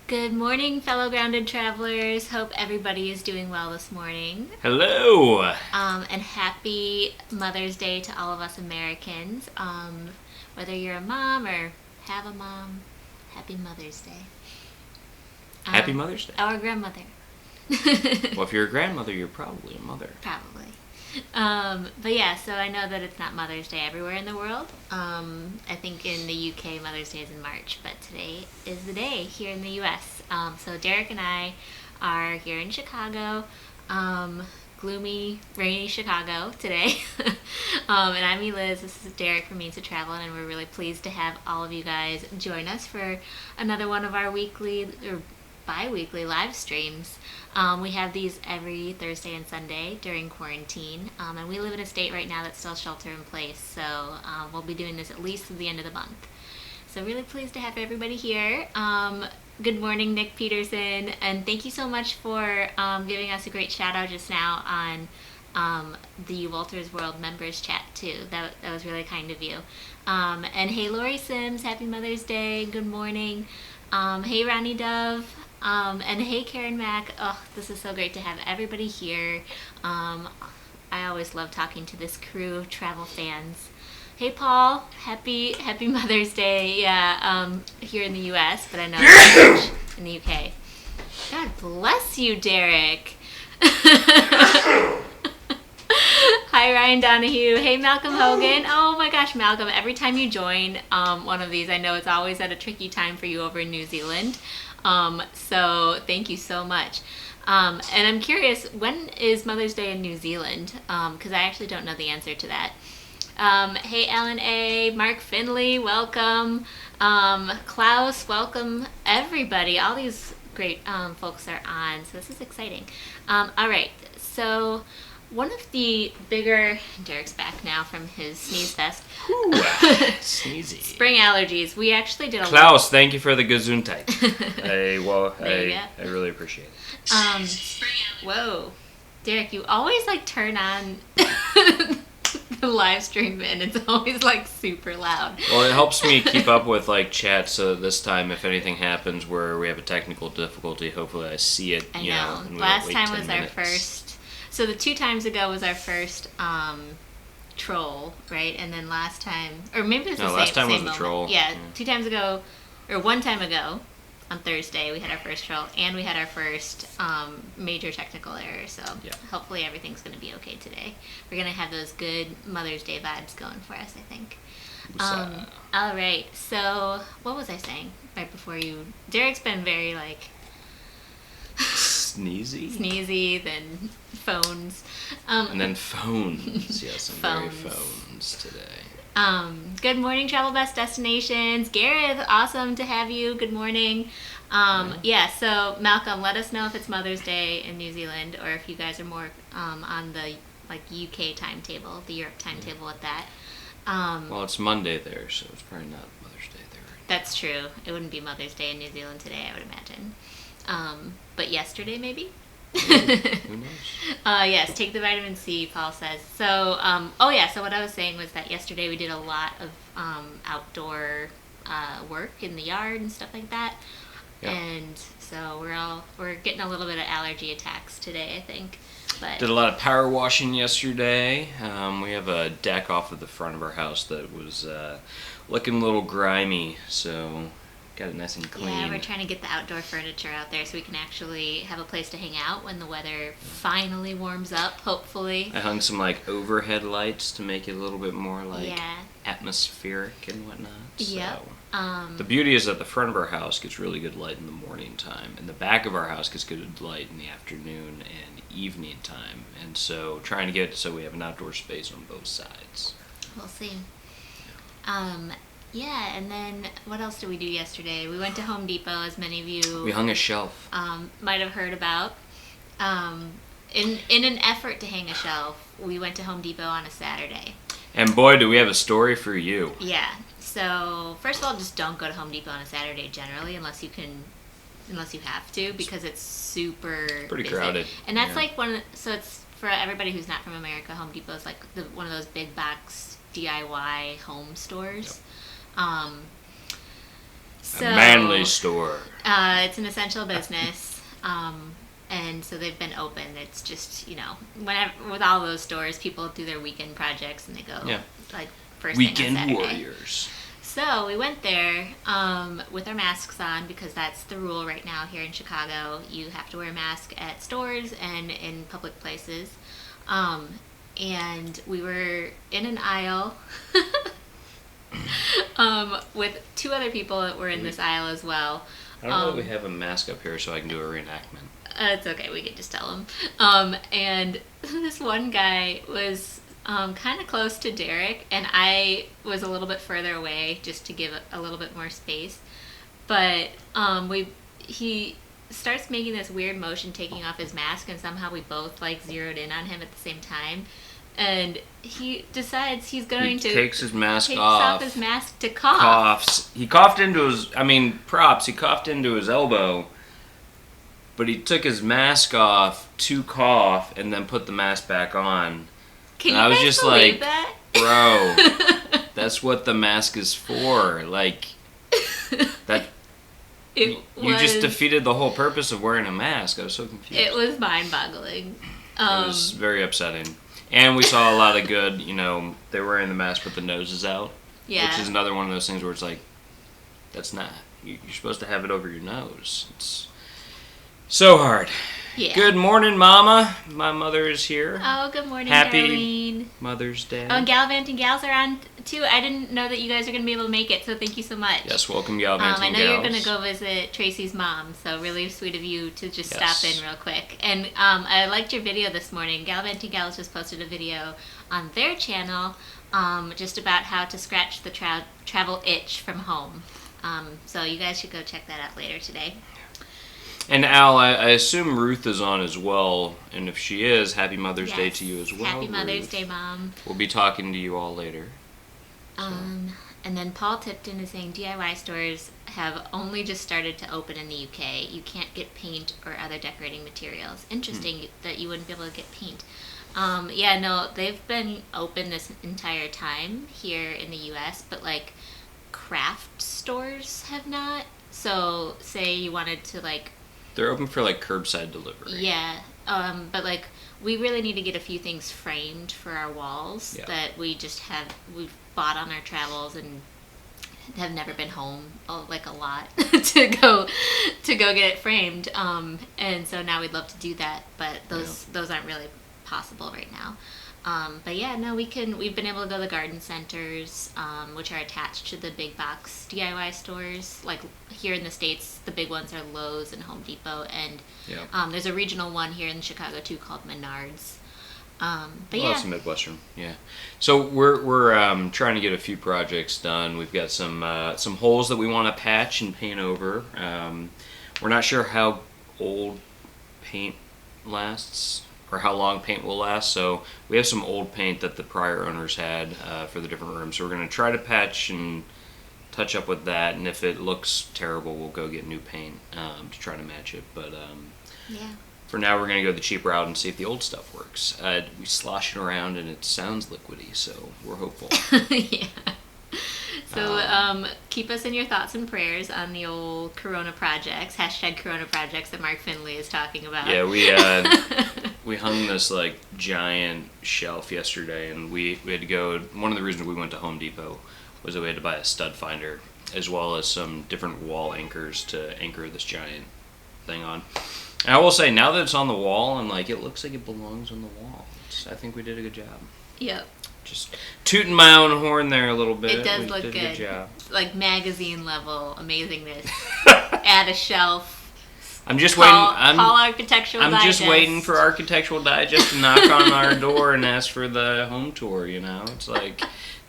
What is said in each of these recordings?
Good morning, fellow grounded travelers. Hope everybody is doing well this morning. Hello! And happy Mother's Day to all of us Americans. Whether you're a mom or have a mom, happy Mother's Day. Happy Mother's Day. Our grandmother. Well, if you're a grandmother, you're probably a mother. Probably. But yeah, so I know that it's not Mother's Day everywhere in the world. I think in the UK, Mother's Day is in March, but today is the day here in the US. So Derek and I are here in Chicago, gloomy, rainy Chicago today. And I'm Eliz, this is Derek from Means to Travel, and we're really pleased to have all of you guys join us for another one of our weekly, or bi-weekly live streams. We have these every Thursday and Sunday during quarantine, and we live in a state right now that's still shelter in place, so we'll be doing this at least through the end of the month. So really pleased to have everybody here. Good morning, Nick Peterson, and thank you so much for giving us a great shout out just now on the Walters World members chat too. That was really kind of you. And hey, Lori Sims, happy Mother's Day. Good morning. Hey, Ronnie Dove. And hey, Karen Mack. Oh, this is so great to have everybody here. I always love talking to this crew of travel fans. Hey, Paul. Happy Mother's Day. Yeah, here in the U.S., but I know it's in the U.K. God bless you, Derek. Hi, Ryan Donahue. Hey, Malcolm Hogan. Oh my gosh, Malcolm, every time you join one of these, I know it's always at a tricky time for you over in New Zealand. So thank you so much. And I'm curious, when is Mother's Day in New Zealand? Because I actually don't know the answer to that. Hey, Alan A., Mark Finley, welcome. Klaus, welcome. Everybody, all these great folks are on, so this is exciting. All right, so one of the bigger, Derek's back now from his sneeze fest. Ooh, sneezy. Spring allergies. We actually did a Klaus, thank you for the Gesundheit. I really appreciate it. Whoa. Derek, you always like turn on the live stream and it's always like super loud. Well, it helps me keep up with like chat, so this time if anything happens where we have a technical difficulty, hopefully I see it. I know. And we Last don't wait time 10 was minutes. our first. So the 2 times ago was our first troll, right? And then last time, or maybe it was the last time same was the moment. troll. Yeah, 2 times ago, or 1 time ago, on Thursday we had our first troll, and we had our first major technical error. So hopefully everything's going to be okay today. We're going to have those good Mother's Day vibes going for us, I think. All right. So what was I saying right before you? Derek's been very like sneezy, then phones. and then phones. Yes, I'm very phones today. Good morning, Travel Best Destinations. Gareth, awesome to have you. Good morning. Yeah, so Malcolm, let us know if it's Mother's Day in New Zealand or if you guys are more on the like UK timetable, the Europe timetable with that. Well, it's Monday there, so it's probably not Mother's Day there. That's true. It wouldn't be Mother's Day in New Zealand today, I would imagine. But yesterday, maybe? Who knows? Yes, take the vitamin C, Paul says. So, so what I was saying was that yesterday we did a lot of outdoor work in the yard and stuff like that. Yep. And so we're getting a little bit of allergy attacks today, I think. But did a lot of power washing yesterday. We have a deck off of the front of our house that was looking a little grimy, so got it nice and clean. Yeah, we're trying to get the outdoor furniture out there so we can actually have a place to hang out when the weather finally warms up, hopefully. I hung some like overhead lights to make it a little bit more like atmospheric and whatnot. Yep. So, the beauty is that the front of our house gets really good light in the morning time, and the back of our house gets good light in the afternoon and evening time. And so trying to get it so we have an outdoor space on both sides. We'll see. Yeah, and then what else did we do yesterday? We went to Home Depot, as many of you we hung a shelf. Might have heard about. In an effort to hang a shelf, we went to Home Depot on a Saturday. And boy, do we have a story for you. Yeah. So first of all, just don't go to Home Depot on a Saturday generally, unless you have to, because it's super pretty busy. Crowded. And that's like so it's for everybody who's not from America. Home Depot is like one of those big box DIY home stores. A manly store. It's an essential business. And so they've been open. It's just, whenever with all those stores, people do their weekend projects and they go like first Weekend thing on Saturday. warriors. So we went there with our masks on because that's the rule right now here in Chicago. You have to wear a mask at stores and in public places. And we were in an aisle with two other people that were in this aisle as well. I don't know if we have a mask up here so I can do a reenactment. It's okay, we can just tell him. And this one guy was kind of close to Derek, and I was a little bit further away just to give a little bit more space. But he starts making this weird motion taking off his mask, and somehow we both like zeroed in on him at the same time. And he decides he's going to takes his mask takes off his mask to cough. Coughs. He coughed into his. Props. He coughed into his elbow. But he took his mask off to cough and then put the mask back on. Can and I was guys just believe like, that? bro, that's what the mask is for. Like, that. You just defeated the whole purpose of wearing a mask. I was so confused. It was mind-boggling. It was very upsetting. And we saw a lot of good, they're wearing the mask with the noses out. Yeah. Which is another one of those things where it's like, that's not. You're supposed to have it over your nose. It's so hard. Yeah. Good morning, Mama. My mother is here. Oh, good morning, Happy Darlene. Mother's Day. Oh, and Gallivanting Gals are on, too. I didn't know that you guys are going to be able to make it, so thank you so much. Yes, welcome, Gallivanting Gals. I know you're going to go visit Tracy's mom, so really sweet of you to just stop in real quick. And I liked your video this morning. Gallivanting Gals just posted a video on their channel just about how to scratch the travel itch from home. So you guys should go check that out later today. And Al, I assume Ruth is on as well, and if she is, Happy Mother's Day to you as well. Happy Mother's Ruth. Day, Mom. We'll be talking to you all later. And then Paul Tipton is saying DIY stores have only just started to open in the UK. You can't get paint or other decorating materials. Interesting that you wouldn't be able to get paint. Yeah, no, they've been open this entire time here in the US, but like craft stores have not. So say you wanted to like... They're open for like curbside delivery. Yeah, but like we really need to get a few things framed for our walls that we've bought on our travels and have never been home like a lot to go get it framed. And so now we'd love to do that, but those aren't really possible right now. But yeah, no, we've been able to go to the garden centers, which are attached to the big box DIY stores. Like here in the States, the big ones are Lowe's and Home Depot, and there's a regional one here in Chicago too called Menards. It's a Midwestern, yeah. So we're trying to get a few projects done. We've got some holes that we want to patch and paint over. We're not sure how old paint lasts, or how long paint will last, so we have some old paint that the prior owners had for the different rooms. So we're going to try to patch and touch up with that, and if it looks terrible, we'll go get new paint to try to match it. But for now, we're going to go the cheap route and see if the old stuff works. We slosh it around, and it sounds liquidy, so we're hopeful. Yeah. So keep us in your thoughts and prayers on the old Corona projects, #Corona projects that Mark Finley is talking about. Yeah, we hung this like giant shelf yesterday, and we had to go. One of the reasons we went to Home Depot was that we had to buy a stud finder as well as some different wall anchors to anchor this giant thing on. And I will say, now that it's on the wall, I'm like, it looks like it belongs on the wall. I think we did a good job. Yep. Just tooting my own horn there a little bit. It does look good. Good job. Like magazine level amazingness. Add a shelf. I'm just waiting. Call Architectural Digest. I'm just waiting for Architectural Digest to knock on our door and ask for the home tour. It's like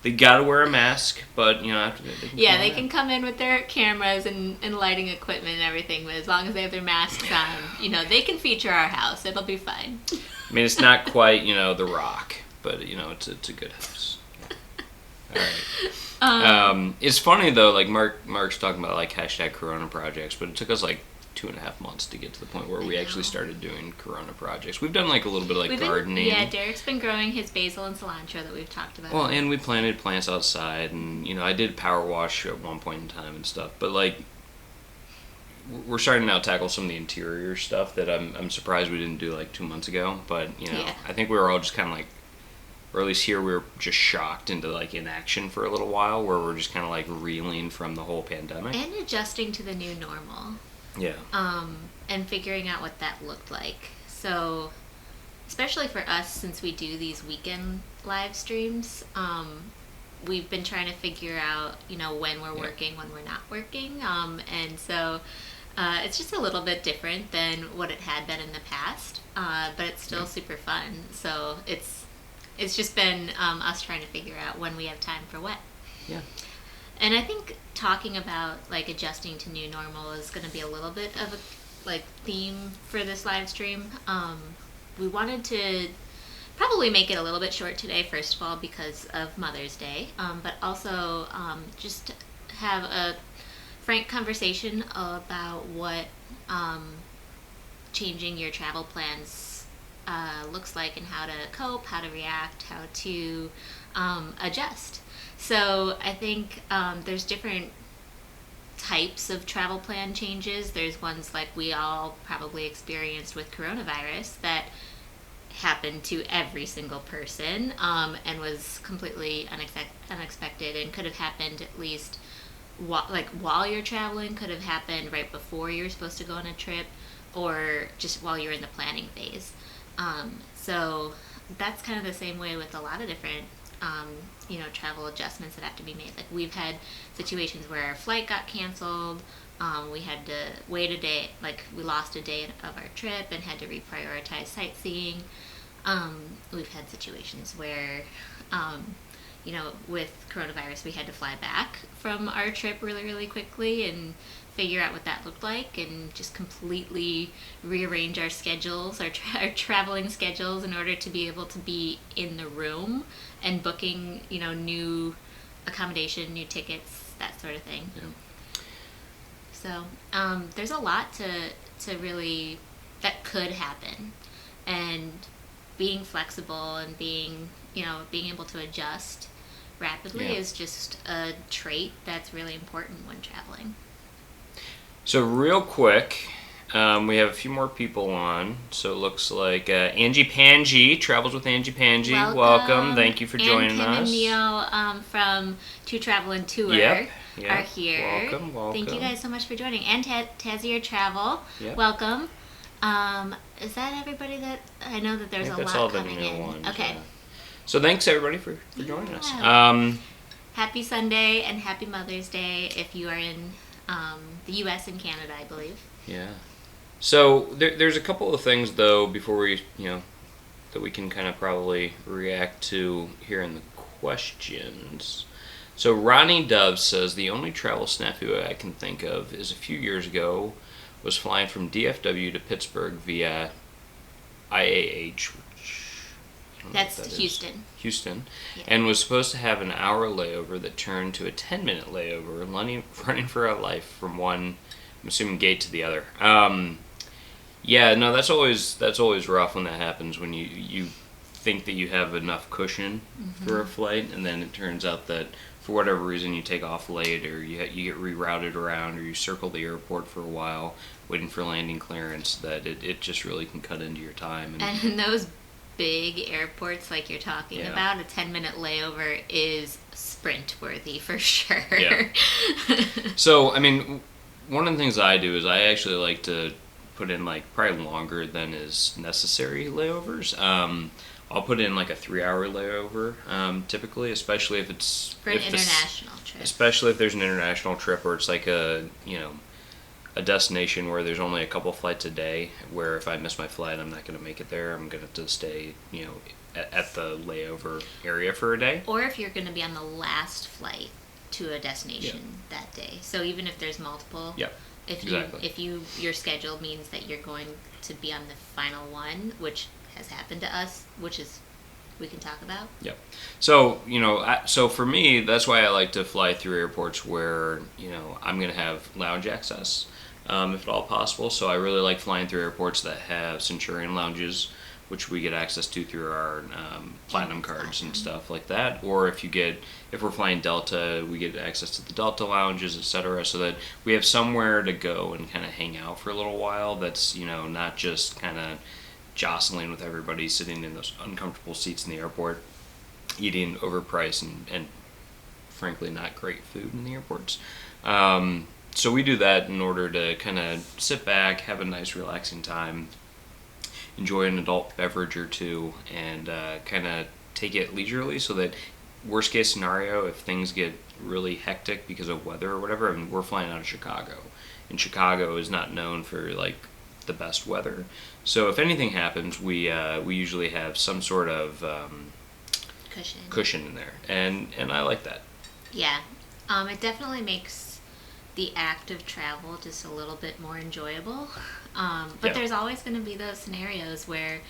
they gotta wear a mask, but after that they can come in with their cameras and lighting equipment and everything. But as long as they have their masks on, they can feature our house. It'll be fine. I mean, it's not quite The Rock, but it's a good house. All right. It's funny though, like Mark's talking about like #Corona projects, but it took us like 2.5 months to get to the point where we actually started doing Corona projects. We've done like a little bit of gardening. Derek's been growing his basil and cilantro that we've talked about. Well, and we planted plants outside, and I did power wash at one point in time and stuff. But like, we're starting to now tackle some of the interior stuff that I'm surprised we didn't do like 2 months ago. But Yeah. I think we were all just kind of like, or at least here we were just shocked into like inaction for a little while, where we're just kind of like reeling from the whole pandemic. And adjusting to the new normal. Yeah. And figuring out what that looked like. So, especially for us, since we do these weekend live streams, we've been trying to figure out, when we're working, when we're not working. And so it's just a little bit different than what it had been in the past, but it's still super fun. So it's just been us trying to figure out when we have time for what. Yeah. And I think talking about like adjusting to new normal is going to be a little bit of a theme for this live stream. We wanted to probably make it a little bit short today, first of all, because of Mother's Day, but also just have a frank conversation about what changing your travel plans looks like, and how to cope, how to react, how to adjust. So I think there's different types of travel plan changes. There's ones like we all probably experienced with coronavirus that happened to every single person, and was completely unexpected, and could have happened at least while you're traveling, could have happened right before you're supposed to go on a trip, or just while you're in the planning phase. So that's kind of the same way with a lot of different travel adjustments that have to be made. Like, we've had situations where our flight got canceled, we had to wait a day, like we lost a day of our trip and had to reprioritize sightseeing. We've had situations where, with coronavirus, we had to fly back from our trip really, really quickly and figure out what that looked like, and just completely rearrange our schedules, our traveling schedules, in order to be able to be in the room and booking, new accommodation, new tickets, that sort of thing. Yeah. So there's a lot to really that could happen, and being flexible and being able to adjust rapidly is just a trait that's really important when traveling. So real quick, we have a few more people on. So it looks like Angie Pangie, Travels with Angie Pangie. Welcome. Thank you for joining Kim us. And Neil from To Travel and Tour are here. Welcome. Thank you guys so much for joining. And Tazier Travel, welcome. Is that everybody that I know that there's a lot coming in? Ones, okay. Yeah. So thanks everybody for joining us. Happy Sunday and happy Mother's Day if you are in the U.S. and Canada, I believe. Yeah. So there's a couple of things though before we that we can kind of probably react to here in the questions. So Ronnie Dove says the only travel snafu I can think of is a few years ago was flying from DFW to Pittsburgh via IAH, which I don't know That's what that Houston. Houston, Yeah. and was supposed to have an hour layover that turned to a 10-minute layover, running for our life from one, I'm assuming, gate to the other. Yeah, no, that's always rough when that happens, when you think that you have enough cushion for a flight, and then it turns out that for whatever reason you take off late, or you get rerouted around, or you circle the airport for a while waiting for landing clearance, that it just really can cut into your time. And in those big airports like you're talking about, a 10-minute layover is sprint worthy for sure. Yeah. So, I mean, one of the things I do is I actually like to put in like probably longer than is necessary layovers. I'll put in like a 3-hour layover, typically, especially if it's for an international trip. Especially if there's an international trip where it's like a destination where there's only a couple flights a day, where if I miss my flight, I'm not going to make it there. I'm going to have to stay, at the layover area for a day. Or if you're going to be on the last flight to a destination that day. So even if there's multiple, if your schedule means that you're going to be on the final one, which has happened to us, which is we can talk about. Yep. So, so for me, that's why I like to fly through airports where, I'm going to have lounge access, if at all possible. So I really like flying through airports that have Centurion lounges which we get access to through our platinum cards and stuff like that. Or if we're flying Delta, we get access to the Delta lounges, etc. So that we have somewhere to go and kind of hang out for a little while. That's not just kind of jostling with everybody sitting in those uncomfortable seats in the airport, eating overpriced and frankly not great food in the airports. So we do that in order to kind of sit back, have a nice relaxing time, enjoy an adult beverage or two, and kind of take it leisurely so that worst case scenario, if things get really hectic because of weather or whatever, I mean, we're flying out of Chicago, and Chicago is not known for like the best weather. So if anything happens, we usually have some sort of cushion in there, and I like that. Yeah, it definitely makes the act of travel just a little bit more enjoyable. But there's always going to be those scenarios where,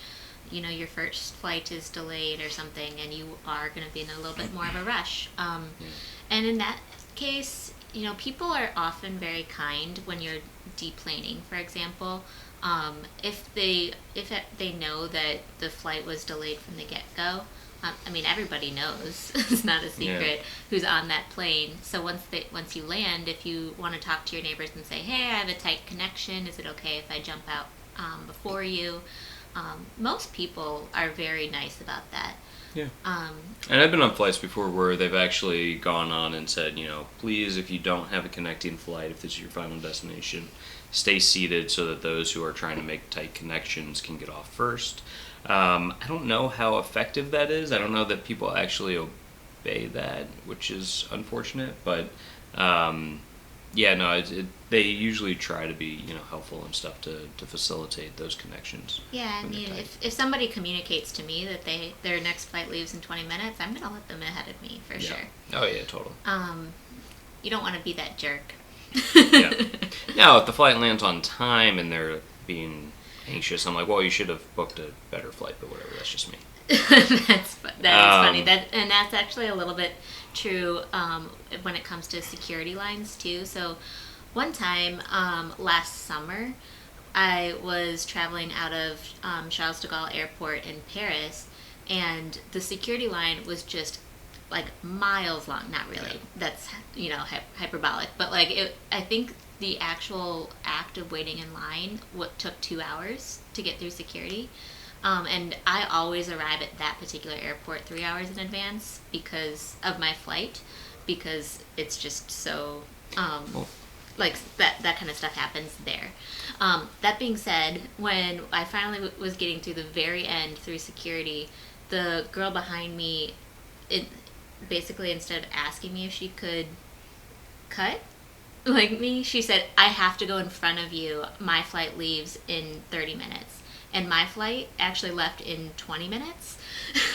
your first flight is delayed or something, and you are going to be in a little bit more of a rush. And in that case, people are often very kind when you're deplaning, for example. If they know that the flight was delayed from the get-go, everybody knows it's not a secret who's on that plane. So once you land, if you want to talk to your neighbors and say, "Hey, I have a tight connection. Is it okay if I jump out before you?" Most people are very nice about that. Yeah. And I've been on flights before where they've actually gone on and said, please, if you don't have a connecting flight, if this is your final destination, stay seated so that those who are trying to make tight connections can get off first. I don't know how effective that is. I don't know that people actually obey that, which is unfortunate. But they usually try to be helpful and stuff to facilitate those connections. Yeah, if somebody communicates to me that their next flight leaves in 20 minutes, I'm gonna let them ahead of me for sure. Oh yeah, totally. You don't want to be that jerk. Yeah. Now, if the flight lands on time and they're being anxious, I'm like, well, you should have booked a better flight, but whatever. That's just me. That is funny. That's actually a little bit true when it comes to security lines too. So one time last summer, I was traveling out of Charles de Gaulle Airport in Paris, and the security line was just like miles long. Not really. That's hyperbolic, but I think the actual act of waiting in line took 2 hours to get through security. And I always arrive at that particular airport 3 hours in advance because of my flight, because it's just so, that kind of stuff happens there. That being said, when I finally was getting through the very end through security, the girl behind me, basically instead of asking me if she could cut like me, she said, "I have to go in front of you. My flight leaves in 30 minutes. And my flight actually left in 20 minutes.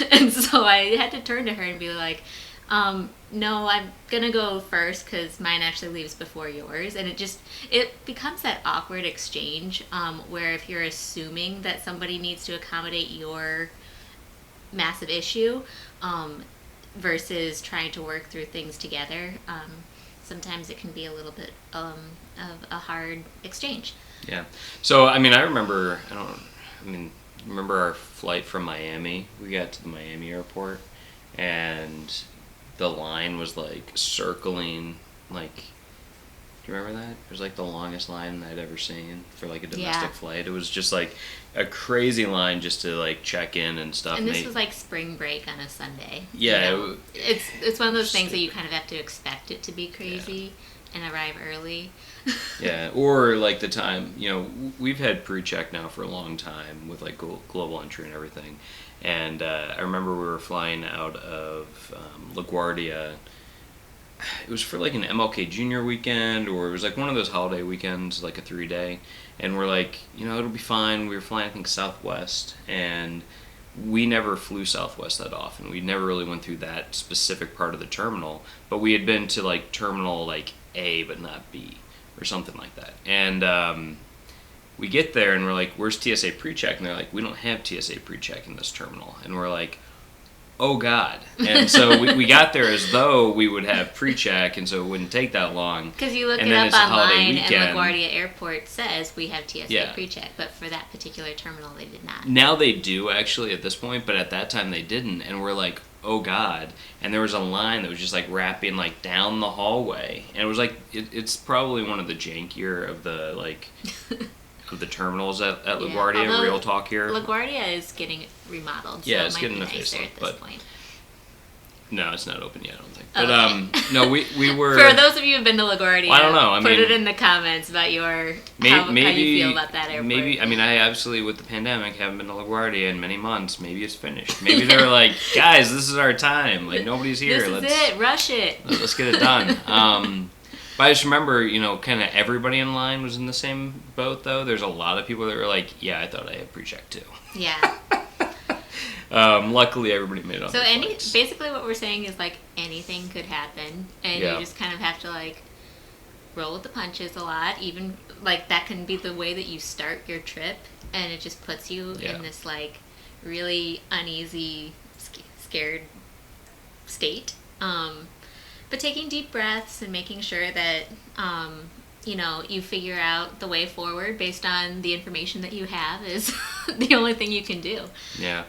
And so I had to turn to her and be like, no, I'm going to go first because mine actually leaves before yours. And it becomes that awkward exchange where if you're assuming that somebody needs to accommodate your massive issue versus trying to work through things together, sometimes it can be a little bit of a hard exchange. Yeah. So, I remember our flight from Miami. We got to the Miami airport, and the line was circling, do you remember that? It was the longest line I'd ever seen for a domestic flight. It was just a crazy line just to check in and stuff. And this was spring break on a Sunday. Yeah. It's one of those things that you kind of have to expect it to be crazy and arrive early. Yeah, or the time, we've had pre-check now for a long time with global entry and everything. And I remember we were flying out of LaGuardia. It was for an MLK Junior weekend, or it was one of those holiday weekends, a 3-day. And we're it'll be fine. We were flying, I think, Southwest, and we never flew Southwest that often. We never really went through that specific part of the terminal, but we had been to terminal A but not B or something like that. And we get there and we're where's TSA pre-check? And they're we don't have TSA pre-check in this terminal. And we're oh God. And so we got there as though we would have pre-check, and so it wouldn't take that long. Because you look And it then up it's a holiday online, and weekend. LaGuardia Airport says we have TSA Yeah. pre-check, but for that particular terminal, they did not. Now they do, actually, at this point, but at that time they didn't, and we're like, oh God. And there was a line that was just like wrapping like down the hallway, and it was like it's probably one of the jankier of the like of the terminals at LaGuardia. Although Real talk here. LaGuardia is getting remodeled, so Yeah, it it's might getting be a nicer facelift, at this but point. No, it's not open yet, I don't think. But Okay. no, we were. For those of you who've been to LaGuardia, Well, I don't know. I put mean, it in the comments about your how you feel about that airport. Maybe, I mean, I absolutely, with the pandemic, haven't been to LaGuardia in many months. Maybe it's finished. Maybe they're like, guys, this is our time. Like, nobody's here. This is it. Rush it. Let's get it done. But I just remember, kind of everybody in line was in the same boat, though. There's a lot of people that were like, yeah, I thought I had pre-check, too. Yeah. Luckily, everybody made it on So the flights. basically what we're saying is, like, anything could happen, and Yeah. you just kind of have to, like, roll with the punches a lot. Even, like, that can be the way that you start your trip, and it just puts you in this, like, really uneasy, scared state. But taking deep breaths and making sure that, you figure out the way forward based on the information that you have is the only thing you can do. Yeah.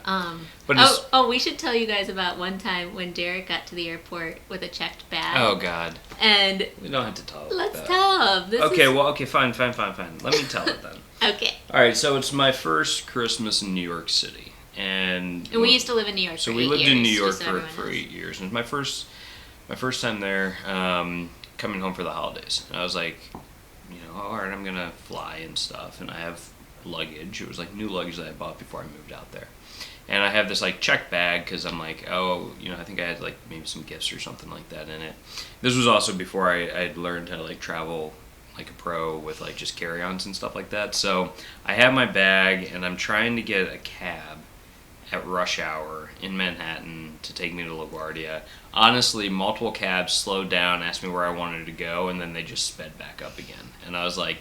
But we should tell you guys about one time when Derek got to the airport with a checked bag. Oh, God. And We don't have to tell it. let's tell him. Fine. Let me tell it then. Okay. All right, so it's my first Christmas in New York City, and we used to live in New York. so for we 8 lived years, in New York just so everyone for knows. 8 years, and it was my first time there, coming home for the holidays. And I was like, all right, I'm gonna fly and stuff, and I have luggage. It was like new luggage that I bought before I moved out there, and I have this like check bag because I'm like, I think I had like maybe some gifts or something like that in it. This was also before I'd learned how to like travel like a pro with like just carry-ons and stuff like that. So I have my bag, and I'm trying to get a cab at rush hour in Manhattan to take me to LaGuardia. Honestly, multiple cabs slowed down, asked me where I wanted to go, and then they just sped back up again. And I was like,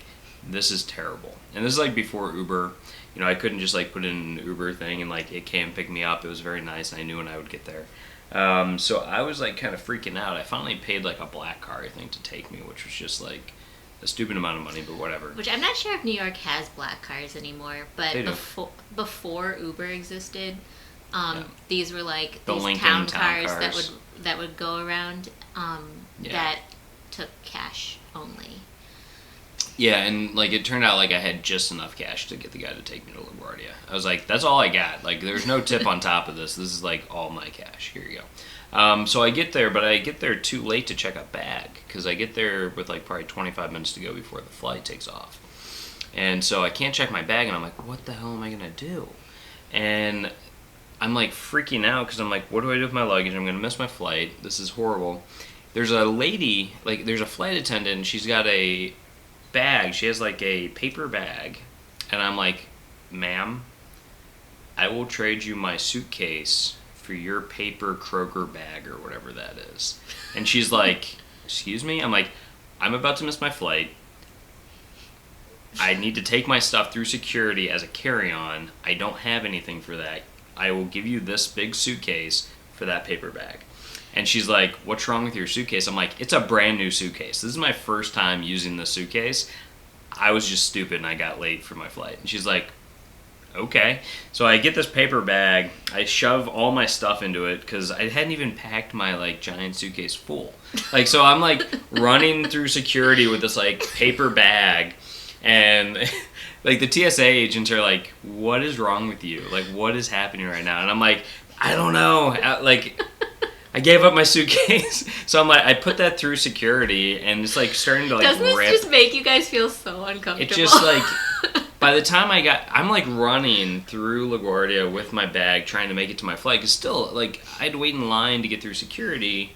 this is terrible. And this is like before Uber. I couldn't just like put in an Uber thing and like it came pick me up. It was very nice, and I knew when I would get there. So I was like kind of freaking out. I finally paid like a black car, I think, to take me, which was just like a stupid amount of money, but whatever. Which I'm not sure if New York has black cars anymore, but They do. before Uber existed, Yeah. these were like The these Lincoln town town cars cars. that would go around Yeah. that took cash only. Yeah, and like it turned out like I had just enough cash to get the guy to take me to LaGuardia. I was like, that's all I got. Like there's no tip on top of this. This is like all my cash. Here you go. So I get there, but I get there too late to check a bag because I get there with like probably 25 minutes to go before the flight takes off. And so I can't check my bag, and I'm like, what the hell am I gonna do? And I'm like freaking out because I'm like, what do I do with my luggage? I'm gonna miss my flight. This is horrible. There's a lady, like there's a flight attendant, and she's got a bag. She has like a paper bag, and I'm like, ma'am, I will trade you my suitcase for your paper Kroger bag or whatever that is. And she's like, excuse me? I'm like, I'm about to miss my flight. I need to take my stuff through security as a carry-on. I don't have anything for that. I will give you this big suitcase for that paper bag. And she's like, what's wrong with your suitcase? I'm like, it's a brand new suitcase. This is my first time using this suitcase. I was just stupid and I got late for my flight. And she's like, okay. So I get this paper bag. I shove all my stuff into it because I hadn't even packed my like giant suitcase full. Like, so I'm like running through security with this like paper bag. And like the TSA agents are like, what is wrong with you? Like, what is happening right now? And I'm like, I don't know. I gave up my suitcase. So I'm like, I put that through security, and it's like starting to like Doesn't rip. this just make you guys feel so uncomfortable? It just like, by the time I'm like running through LaGuardia with my bag trying to make it to my flight. Cause still, like, I had to wait in line to get through security.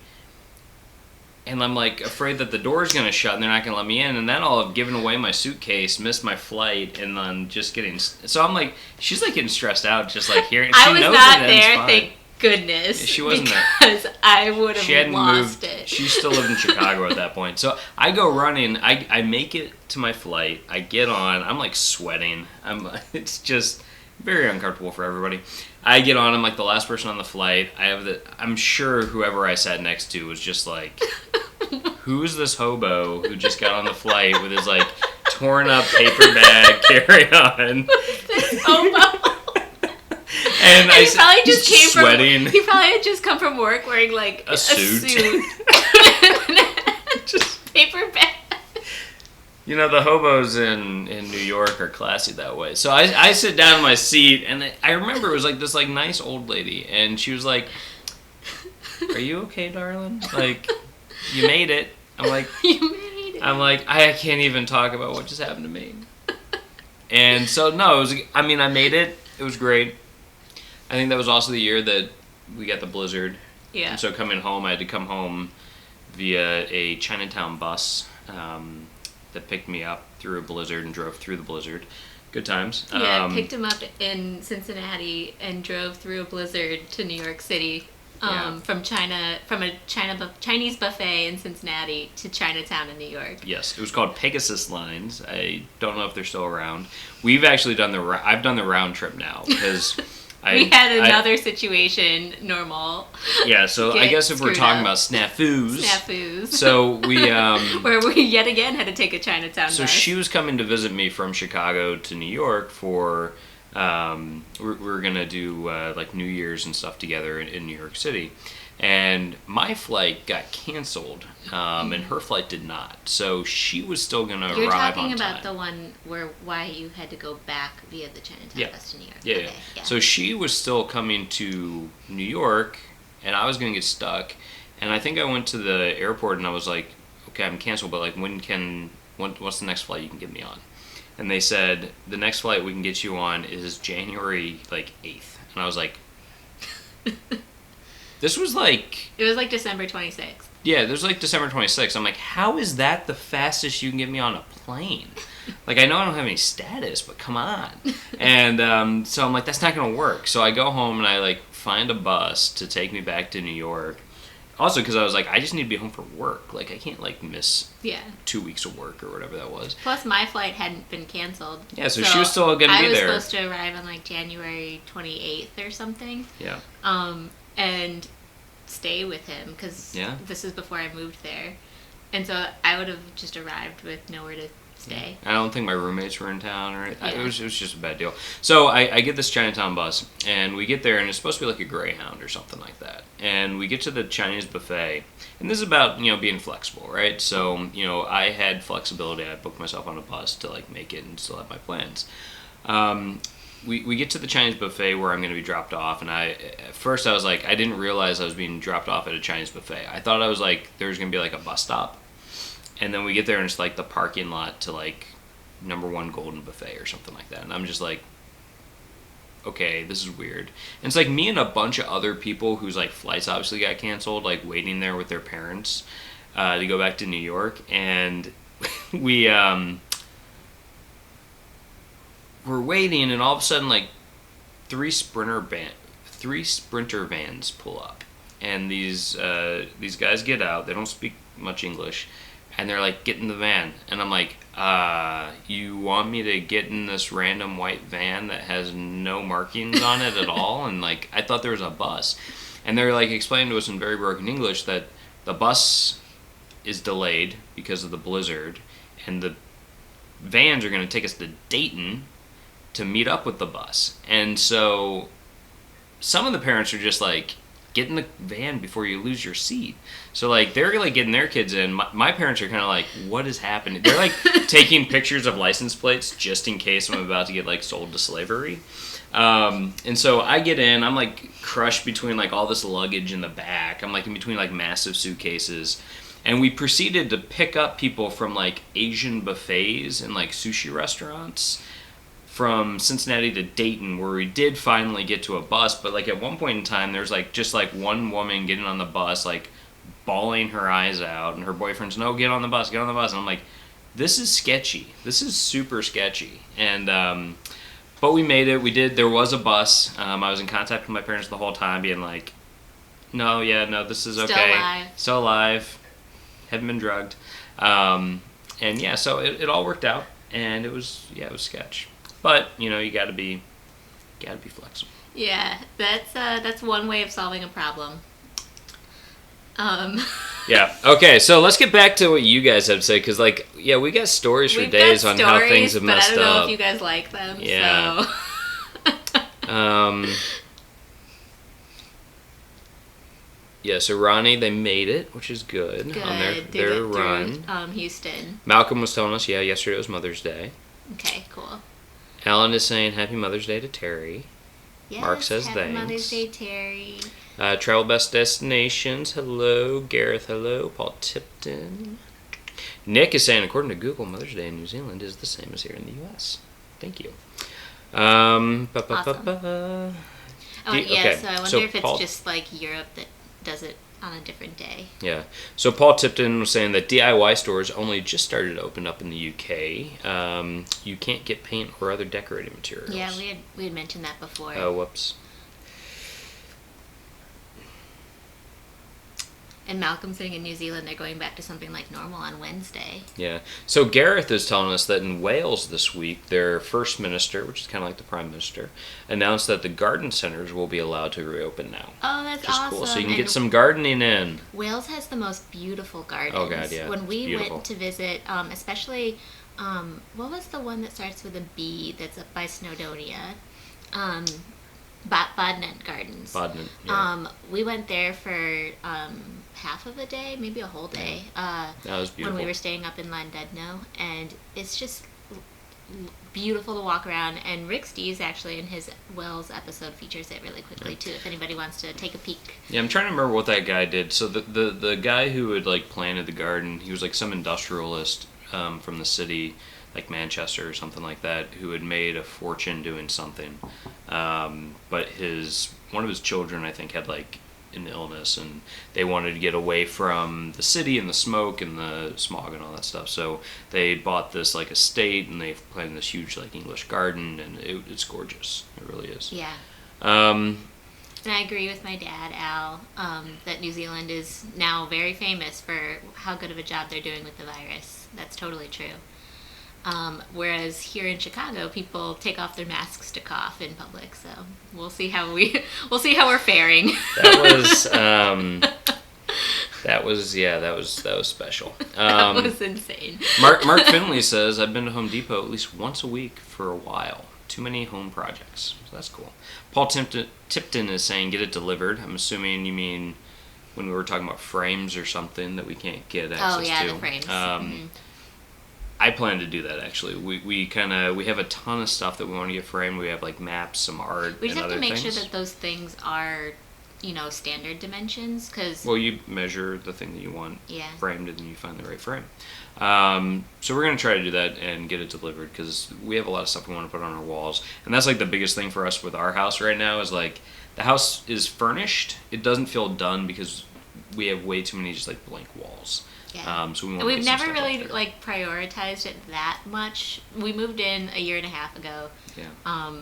And I'm like afraid that the door's gonna shut and they're not gonna let me in, and then I'll have given away my suitcase, missed my flight, and then just getting. So I'm like, she's like getting stressed out, just like hearing. I was not there, thank goodness. She wasn't there because I would she have hadn't lost moved. it. She still lived in Chicago at that point. So I go running. I make it to my flight. I get on. I'm like sweating. It's just very uncomfortable for everybody. I get on. I'm like the last person on the flight. I'm sure whoever I sat next to was just like, who's this hobo who just got on the flight with his like torn up paper bag carry on? Hobo. And he probably just came sweating. He probably had just come from work wearing like a suit. Just paper bag. You know, the hobos in New York are classy that way. So I sit down in my seat, and I remember it was like this like nice old lady, and she was like, "Are you okay, darling? Like, you made it." I'm like, "You made it." I'm like, I can't even talk about what just happened to me. And so no, it was. I mean, I made it. It was great. I think that was also the year that we got the blizzard. Yeah. And so coming home, I had to come home via a Chinatown bus. That picked me up through a blizzard and drove through the blizzard. Good times. Yeah, picked him up in Cincinnati and drove through a blizzard to New York City. From a Chinese buffet in Cincinnati to Chinatown in New York. Yes, it was called Pegasus Lines. I don't know if they're still around. We've actually I've done the round trip now because we had another situation normal. Yeah, so I guess if we're talking about snafus. So we where we yet again had to take a Chinatown So bus. she was coming to visit me from Chicago to New York for we're gonna do like New Year's and stuff together in New York City, and my flight got canceled, and her flight did not. So she was still gonna You're arrive talking on about time. the one why you had to go back via the Chinatown bus to New York. Yeah, okay, yeah. So she was still coming to New York, and I was gonna get stuck. And I think I went to the airport and I was like, okay, I'm canceled, but like what's the next flight you can get me on? And they said, the next flight we can get you on is January, like, 8th. And I was like, this was like... It was like December 26th. Yeah, it was like December 26th. I'm like, how is that the fastest you can get me on a plane? Like, I know I don't have any status, but come on. And so I'm like, that's not going to work. So I go home and I, like, find a bus to take me back to New York. Also, because I was like, I just need to be home for work. Like, I can't, like, miss 2 weeks of work or whatever that was. Plus, my flight hadn't been canceled. Yeah, so she was still going to be there. I was supposed to arrive on, like, January 28th or something. Yeah. And stay with him, because this is before I moved there. And so I would have just arrived with nowhere to stay. I don't think my roommates were in town, or it was just a bad deal. So I get this Chinatown bus, and we get there, and it's supposed to be like a Greyhound or something like that. And we get to the Chinese buffet, and this is about, being flexible, right? So, I had flexibility. I booked myself on a bus to, like, make it and still have my plans. We get to the Chinese buffet where I'm going to be dropped off, and at first I was like, I didn't realize I was being dropped off at a Chinese buffet. I thought I was like, there was going to be like a bus stop. And then we get there and it's like the parking lot to like number 1 Golden Buffet or something like that. And I'm just like, okay, this is weird. And it's like me and a bunch of other people whose like flights obviously got canceled, like waiting there with their parents to go back to New York. And we're waiting, and all of a sudden like 3 Sprinter vans pull up. And these guys get out. They don't speak much English. And they're like, get in the van. And I'm like, you want me to get in this random white van that has no markings on it at all? And like, I thought there was a bus. And they're like explaining to us in very broken English that the bus is delayed because of the blizzard. And the vans are going to take us to Dayton to meet up with the bus. And so some of the parents are just like, get in the van before you lose your seat. So, like, they're, like, getting their kids in. My parents are kind of like, what is happening? They're, like, taking pictures of license plates just in case I'm about to get, like, sold to slavery. And so I get in. I'm, like, crushed between, like, all this luggage in the back. I'm, like, in between, like, massive suitcases. And we proceeded to pick up people from, like, Asian buffets and, like, sushi restaurants from Cincinnati to Dayton, where we did finally get to a bus. But, like, at one point in time, there's, like, just, like, one woman getting on the bus, like, bawling her eyes out, and her boyfriend's, no, get on the bus. And I'm like, this is sketchy. This is super sketchy. And, but we made it. There was a bus. I was in contact with my parents the whole time, being like, no, this is okay. Still alive. Haven't been drugged. And, yeah, so it all worked out, and it was sketch. But, you gotta be flexible. Yeah, that's one way of solving a problem. Yeah. Okay. So let's get back to what you guys have to say, because we got stories for days on how things have messed up. But I don't know if you guys like them. Yeah. So. Yeah. So Ronnie, they made it, which is good on their run. Houston. Malcolm was telling us, yesterday was Mother's Day. Okay. Cool. Alan is saying Happy Mother's Day to Terry. Yes, Mark says Happy thanks. Mother's Day, Terry. Travel Best Destinations. Hello. Gareth, hello. Paul Tipton. Nick is saying, according to Google, Mother's Day in New Zealand is the same as here in the U.S. Thank you. Awesome. Okay. So I wonder if it's just like Europe that does it on a different day. Yeah. So Paul Tipton was saying that DIY stores only just started to open up in the UK. You can't get paint or other decorating materials. Yeah, we had mentioned that before. Oh, whoops. And Malcolm saying in New Zealand they're going back to something like normal on Wednesday. Yeah. So Gareth is telling us that in Wales this week, their first minister, which is kind of like the prime minister, announced that the garden centers will be allowed to reopen now. Oh, that's awesome. Cool. So you can get some gardening in. Wales has the most beautiful gardens. Oh, God, yeah. When we went to visit, especially, what was the one that starts with a B that's up by Snowdonia? Bodnant Gardens. Bodnant, yeah. We went there for half of a day, maybe a whole day. That was beautiful. When we were staying up in Llandudno, and it's just beautiful to walk around. And Rick Steves actually in his Wells episode features it really quickly too, if anybody wants to take a peek. Yeah, I'm trying to remember what that guy did. So the guy who had planted the garden, he was like some industrialist from the city, like Manchester or something like that, who had made a fortune doing something. But one of his children, I think, had an illness, and they wanted to get away from the city and the smoke and the smog and all that stuff. So they bought this estate, and they planted this huge English garden, and it's gorgeous. It really is. Yeah. And I agree with my dad, Al, that New Zealand is now very famous for how good of a job they're doing with the virus. That's totally true. Whereas here in Chicago, people take off their masks to cough in public. So we'll see how we're faring. That was special. That was insane. Mark Finley says, I've been to Home Depot at least once a week for a while. Too many home projects. So that's cool. Paul Tipton is saying, get it delivered. I'm assuming you mean when we were talking about frames or something that we can't get access to. Oh, yeah, the frames. I plan to do that, actually. We have a ton of stuff that we want to get framed. We have maps, some art, we just and have other to make things. sure that those things are standard dimensions, because you measure the thing that you want framed, and then you find the right frame. So we're going to try to do that and get it delivered, because we have a lot of stuff we want to put on our walls. And that's the biggest thing for us with our house right now is the house is furnished. It doesn't feel done because we have way too many just blank walls. Yeah. So we've never really prioritized it that much. We moved in a year and a half ago. Yeah.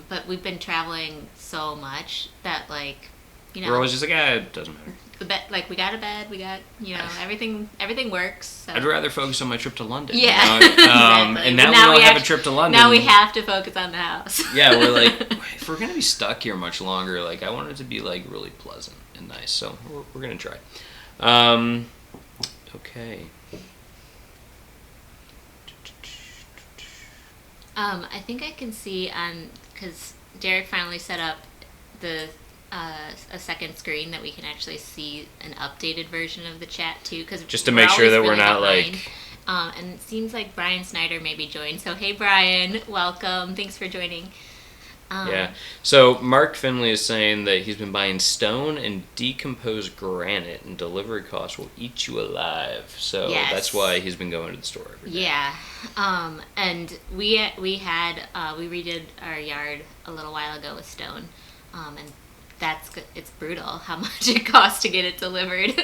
But we've been traveling so much that we're always just it doesn't matter. The bed, we got a bed, we got everything works. So. I'd rather focus on my trip to London. Yeah. Exactly. And now we don't have a trip to London. Now we have to focus on the house. Yeah, we're if we're gonna be stuck here much longer, I want it to be really pleasant and nice. So we're gonna try. Okay. I think I can see because Derek finally set up a second screen that we can actually see an updated version of the chat too. Just to make sure that we're not and it seems like Brian Snyder maybe joined. So hey Brian, welcome. Thanks for joining. Yeah. So Mark Finley is saying that he's been buying stone and decomposed granite, and delivery costs will eat you alive. So that's why he's been going to the store every day. Yeah. And we redid our yard a little while ago with stone, and it's brutal how much it costs to get it delivered.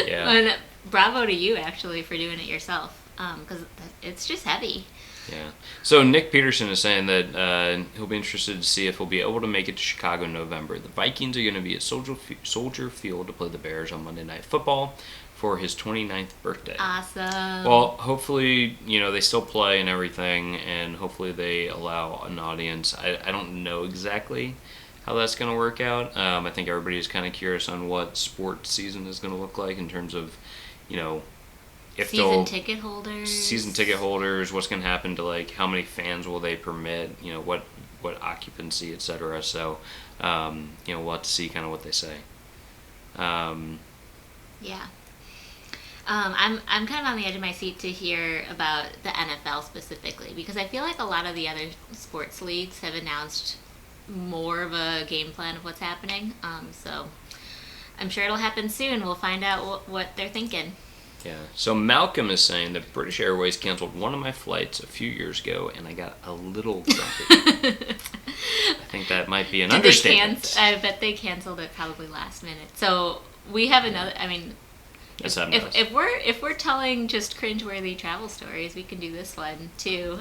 Yeah. And bravo to you actually for doing it yourself, because it's just heavy. Yeah. So Nick Peterson is saying that he'll be interested to see if he'll be able to make it to Chicago in November. The Vikings are going to be at Soldier Field to play the Bears on Monday Night Football for his 29th birthday. Awesome. Well, hopefully, they still play and everything, and hopefully they allow an audience. I don't know exactly how that's going to work out. I think everybody's kind of curious on what sports season is going to look like in terms of, you know, if season ticket holders. Season ticket holders, what's going to happen to, like, how many fans will they permit, you know, what occupancy, etc. So, you know, we'll have to see kind of what they say. Yeah. I'm kind of on the edge of my seat to hear about the NFL specifically, because I feel like a lot of the other sports leagues have announced more of a game plan of what's happening. So I'm sure it'll happen soon. We'll find out what they're thinking. Yeah. So Malcolm is saying that British Airways canceled one of my flights a few years ago, and I got a little grumpy. I think that might be an understatement. I bet they canceled it probably last minute. So we have another. I mean, if we're telling just cringeworthy travel stories, we can do this one too.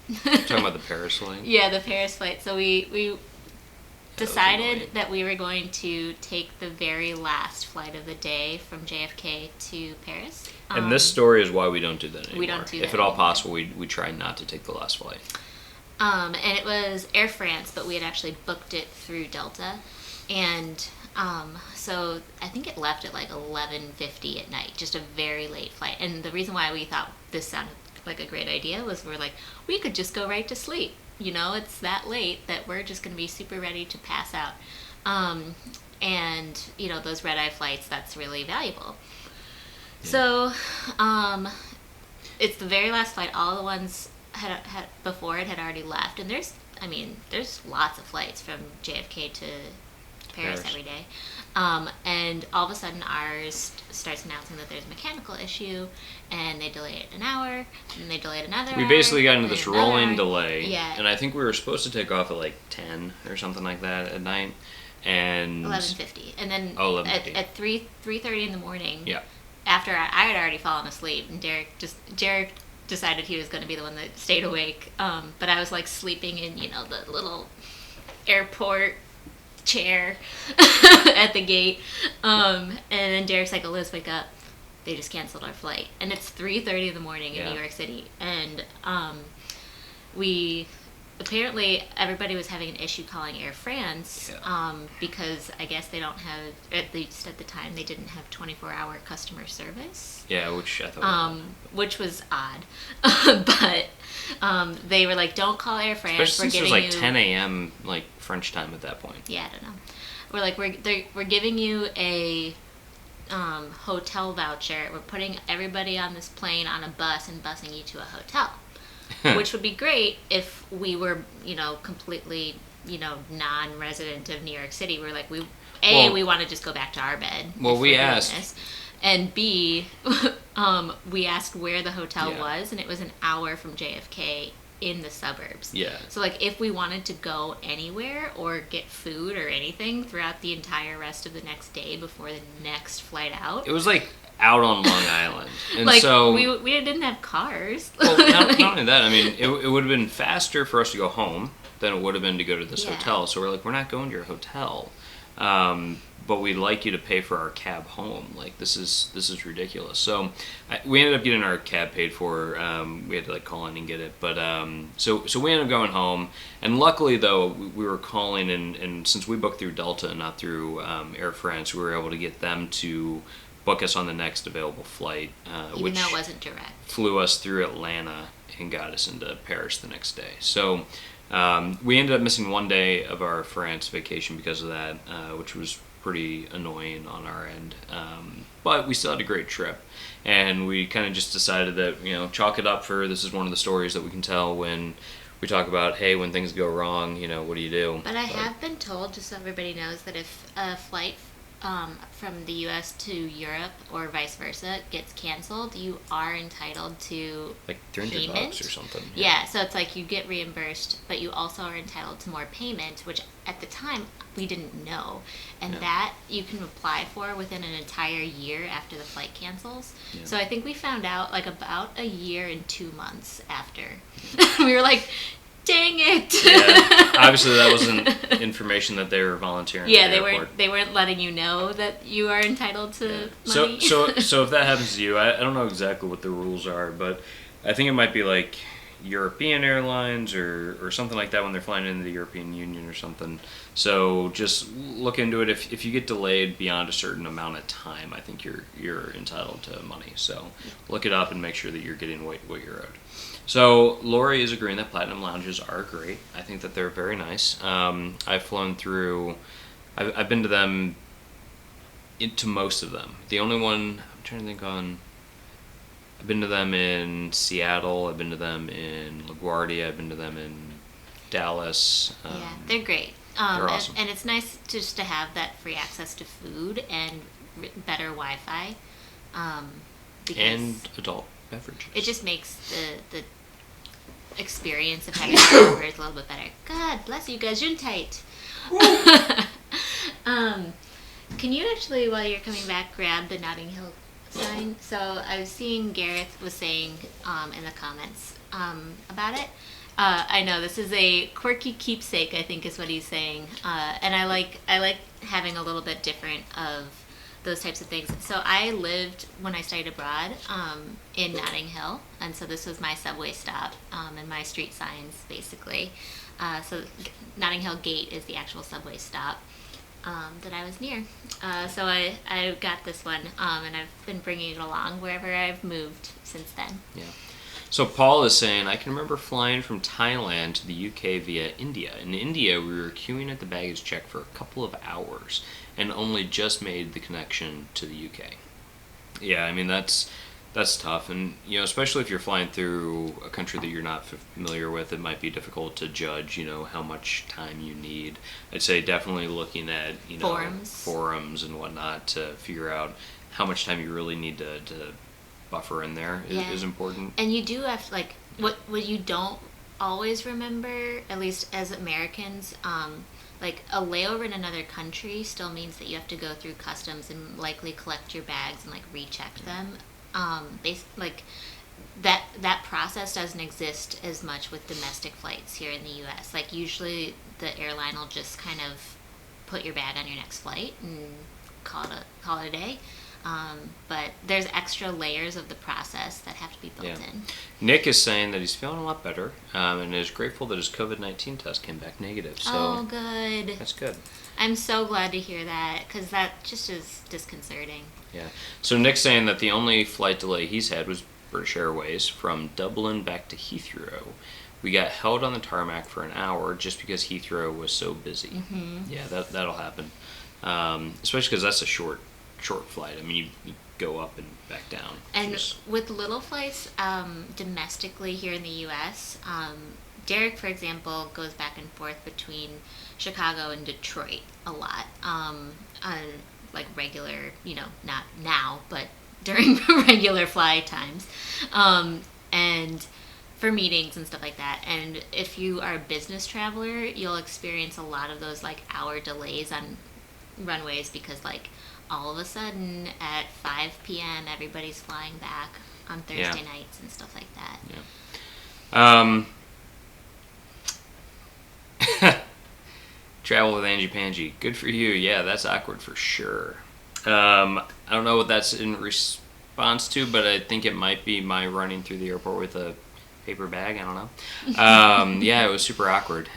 You're talking about the Paris flight? Yeah, the Paris flight. So we decided that we were going to take the very last flight of the day from JFK to Paris. And this story is why we don't do that anymore. We don't do that if at all anymore. possible, we try not to take the last flight. And it was Air France, but we had actually booked it through Delta. And so I think it left at like 11:50 at night, just a very late flight. And the reason why we thought this sounded like a great idea was we're like, we could just go right to sleep. You know, it's that late that we're just going to be super ready to pass out. And, you know, those red-eye flights, that's really valuable. Yeah. So it's the very last flight. All the ones had before it had already left. And there's lots of flights from JFK to Paris every day. And all of a sudden ours starts announcing that there's a mechanical issue, and they delay it an hour, and they delay it another hour. We basically got into this rolling delay. Yeah. And I think we were supposed to take off at like 10 or something like that at night. And 11:50. And then at 3:30 in the morning, yeah, after I had already fallen asleep, and Derek decided he was going to be the one that stayed awake. But I was like sleeping in, you know, the little airport chair at the gate, and then Derek's like, Eliz, wake up, they just canceled our flight. And it's 3:30 in the morning in New York City. And we apparently everybody was having an issue calling Air France, because I guess they don't have, at least at the time, they didn't have 24-hour customer service. Yeah, which I thought which was odd. But they were like, don't call Air France. Especially since it was like 10 a.m. like French time at that point. Yeah, I don't know. We're like, we're giving you a hotel voucher. We're putting everybody on this plane on a bus and busing you to a hotel. Which would be great if we were, you know, completely, you know, non-resident of New York City. We're like, we want to just go back to our bed. Well, we asked. And B, we asked where the hotel was, and it was an hour from JFK in the suburbs. Yeah. So, like, if we wanted to go anywhere or get food or anything throughout the entire rest of the next day before the next flight out. It was, like, out on Long Island. And like, so we didn't have cars. Well, not only that, I mean, it would have been faster for us to go home than it would have been to go to this hotel. So we're like, we're not going to your hotel. But we'd like you to pay for our cab home. Like, this is ridiculous. So we ended up getting our cab paid for. We had to like call in and get it. But so we ended up going home. And luckily, though, we were calling, and since we booked through Delta and not through Air France, we were able to get them to book us on the next available flight, even though it wasn't direct. Flew us through Atlanta and got us into Paris the next day. So we ended up missing one day of our France vacation because of that, which was pretty annoying on our end. But we still had a great trip, and we kind of just decided that, you know, chalk it up for this is one of the stories that we can tell when we talk about, hey, when things go wrong, you know, what do you do? But I have been told, just so everybody knows, that if a flight from the U.S. to Europe or vice versa gets canceled, you are entitled to like $300 or something. Yeah, so it's like you get reimbursed, but you also are entitled to more payment, which at the time we didn't know, and that you can apply for within an entire year after the flight cancels. Yeah. So I think we found out like about a year and 2 months after. We were like, dang it! Yeah, obviously that wasn't information that they were volunteering. Yeah, they weren't letting you know that you are entitled to money. So if that happens to you, I don't know exactly what the rules are, but I think it might be like European Airlines or something like that when they're flying into the European Union or something. So just look into it. If you get delayed beyond a certain amount of time, I think you're entitled to money. So look it up and make sure that you're getting what you're owed. So Lori is agreeing that Platinum Lounges are great. I think that they're very nice. I've flown through. I've been to them. To most of them. The only one I'm trying to think on. I've been to them in Seattle. I've been to them in LaGuardia. I've been to them in Dallas. Yeah, they're great. They're awesome. And it's nice just to have that free access to food and better Wi-Fi. And adult beverages. It just makes the experience of having hamburgers a little bit better. God bless you guys, Gesundheit. Can you actually, while you're coming back, grab the Notting Hill sign? So I was seeing Gareth was saying in the comments about it. I know this is a quirky keepsake, I think is what he's saying, and I like having a little bit different of those types of things. So I lived when I studied abroad in Notting Hill, and so this was my subway stop and my street signs basically. So Notting Hill Gate is the actual subway stop that I was near. So I got this one, and I've been bringing it along wherever I've moved since then. Yeah. So Paul is saying, I can remember flying from Thailand to the UK via India. In India, we were queuing at the baggage check for a couple of hours and only just made the connection to the UK. Yeah, I mean, that's tough. And, you know, especially if you're flying through a country that you're not familiar with, it might be difficult to judge, you know, how much time you need. I'd say definitely looking at, you know, forums and whatnot to figure out how much time you really need to buffer in there is important. And you do have to, like, what you don't always remember, at least as Americans, like a layover in another country still means that you have to go through customs and likely collect your bags and like recheck them. Like that process doesn't exist as much with domestic flights here in the U.S. Like usually the airline will just kind of put your bag on your next flight and call it a day. But there's extra layers of the process that have to be built in. Nick is saying that he's feeling a lot better and is grateful that his COVID-19 test came back negative. So oh, good. That's good. I'm so glad to hear that because that just is disconcerting. Yeah. So Nick's saying that the only flight delay he's had was British Airways from Dublin back to Heathrow. We got held on the tarmac for an hour just because Heathrow was so busy. Mm-hmm. Yeah, that'll happen. Especially because that's a short flight. I mean, you go up and back down. And with little flights domestically here in the U.S., Derek, for example, goes back and forth between Chicago and Detroit a lot on like regular, you know, not now, but during regular flight times, and for meetings and stuff like that. And if you are a business traveler, you'll experience a lot of those like hour delays on runways because like all of a sudden at 5 p.m. everybody's flying back on Thursday nights and stuff like that. Yeah. Travel with Angie Pangie. Good for you. Yeah, that's awkward for sure. I don't know what that's in response to, but I think it might be my running through the airport with a paper bag. I don't know. Yeah, it was super awkward.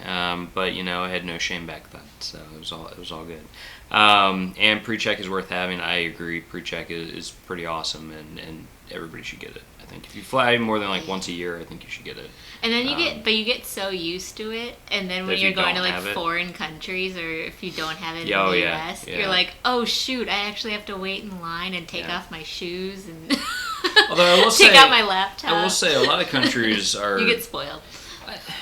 But you know, I had no shame back then, so it was all good. And pre-check is worth having. I agree. Pre-check is pretty awesome, and everybody should get it. I think if you fly more than like once a year, I think you should get it. And then you get so used to it, and then when you're going to like foreign countries, or if you don't have it in the US, you're like, oh shoot, I actually have to wait in line and take off my shoes and although I will take out my laptop. I will say a lot of countries are. You get spoiled.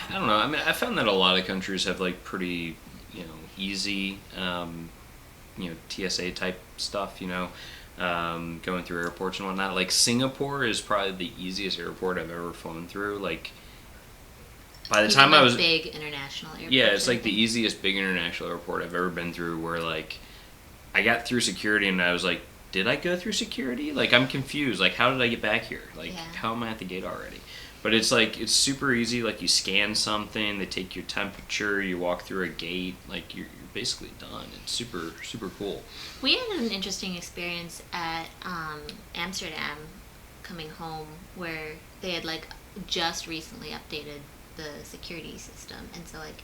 I don't know. I mean, I found that a lot of countries have like pretty, you know, easy, you know, TSA type stuff. You know. Going through airports and whatnot. Like Singapore is probably the easiest airport I've ever flown through. Like by the time I was big international airport. Yeah, it's like the easiest big international airport I've ever been through. Where like I got through security and I was like, did I go through security? Like I'm confused. Like how did I get back here? Like how am I at the gate already? But it's like it's super easy. Like you scan something, they take your temperature, you walk through a gate. Like you're basically done. It's super cool. We had an interesting experience at Amsterdam coming home where they had like just recently updated the security system, and so like,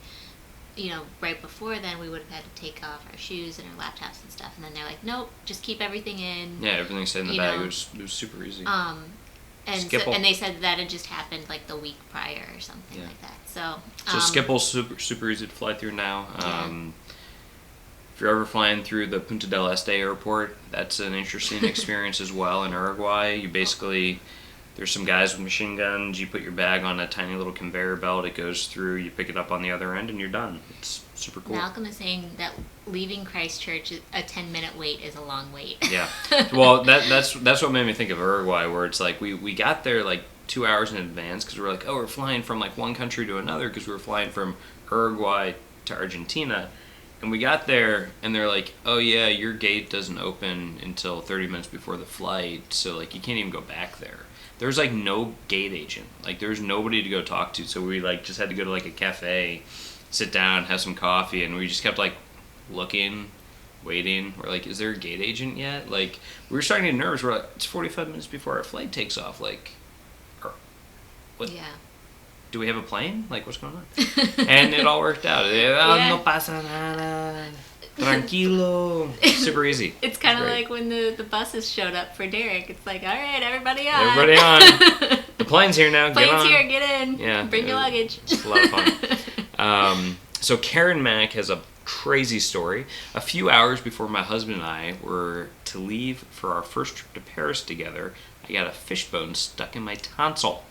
right before then we would have had to take off our shoes and our laptops and stuff, and then they're like, nope, just keep everything in. Yeah, everything stayed in the bag. It was super easy. And they said that had just happened like the week prior or something like that. So Skipple's super easy to fly through now. If you're ever flying through the Punta del Este airport, that's an interesting experience as well in Uruguay. You basically, there's some guys with machine guns, you put your bag on a tiny little conveyor belt, it goes through, you pick it up on the other end, and you're done. It's super cool. Malcolm is saying that leaving Christchurch, a 10-minute wait is a long wait. Yeah. Well, that's what made me think of Uruguay, where it's like we got there like 2 hours in advance because we were like, oh, we're flying from like one country to another because we were flying from Uruguay to Argentina. And we got there, and they're like, oh, yeah, your gate doesn't open until 30 minutes before the flight, so, like, you can't even go back there. There's, like, no gate agent. Like, there's nobody to go talk to, so we, like, just had to go to, like, a cafe, sit down, have some coffee, and we just kept, like, looking, waiting. We're like, is there a gate agent yet? Like, we were starting to get nervous. We're like, it's 45 minutes before our flight takes off. Like, what? Yeah. Do we have a plane? Like, what's going on? And it all worked out. No pasa nada. Tranquilo. Super easy. It's kind of like when the buses showed up for Derek. It's like, all right, everybody on. Everybody on. The plane's here now. Plane's get on. here. Get in. Yeah. Bring your luggage. It's a lot of fun. So Karen Mack has a crazy story. A few hours before my husband and I were to leave for our first trip to Paris together, I got a fishbone stuck in my tonsil.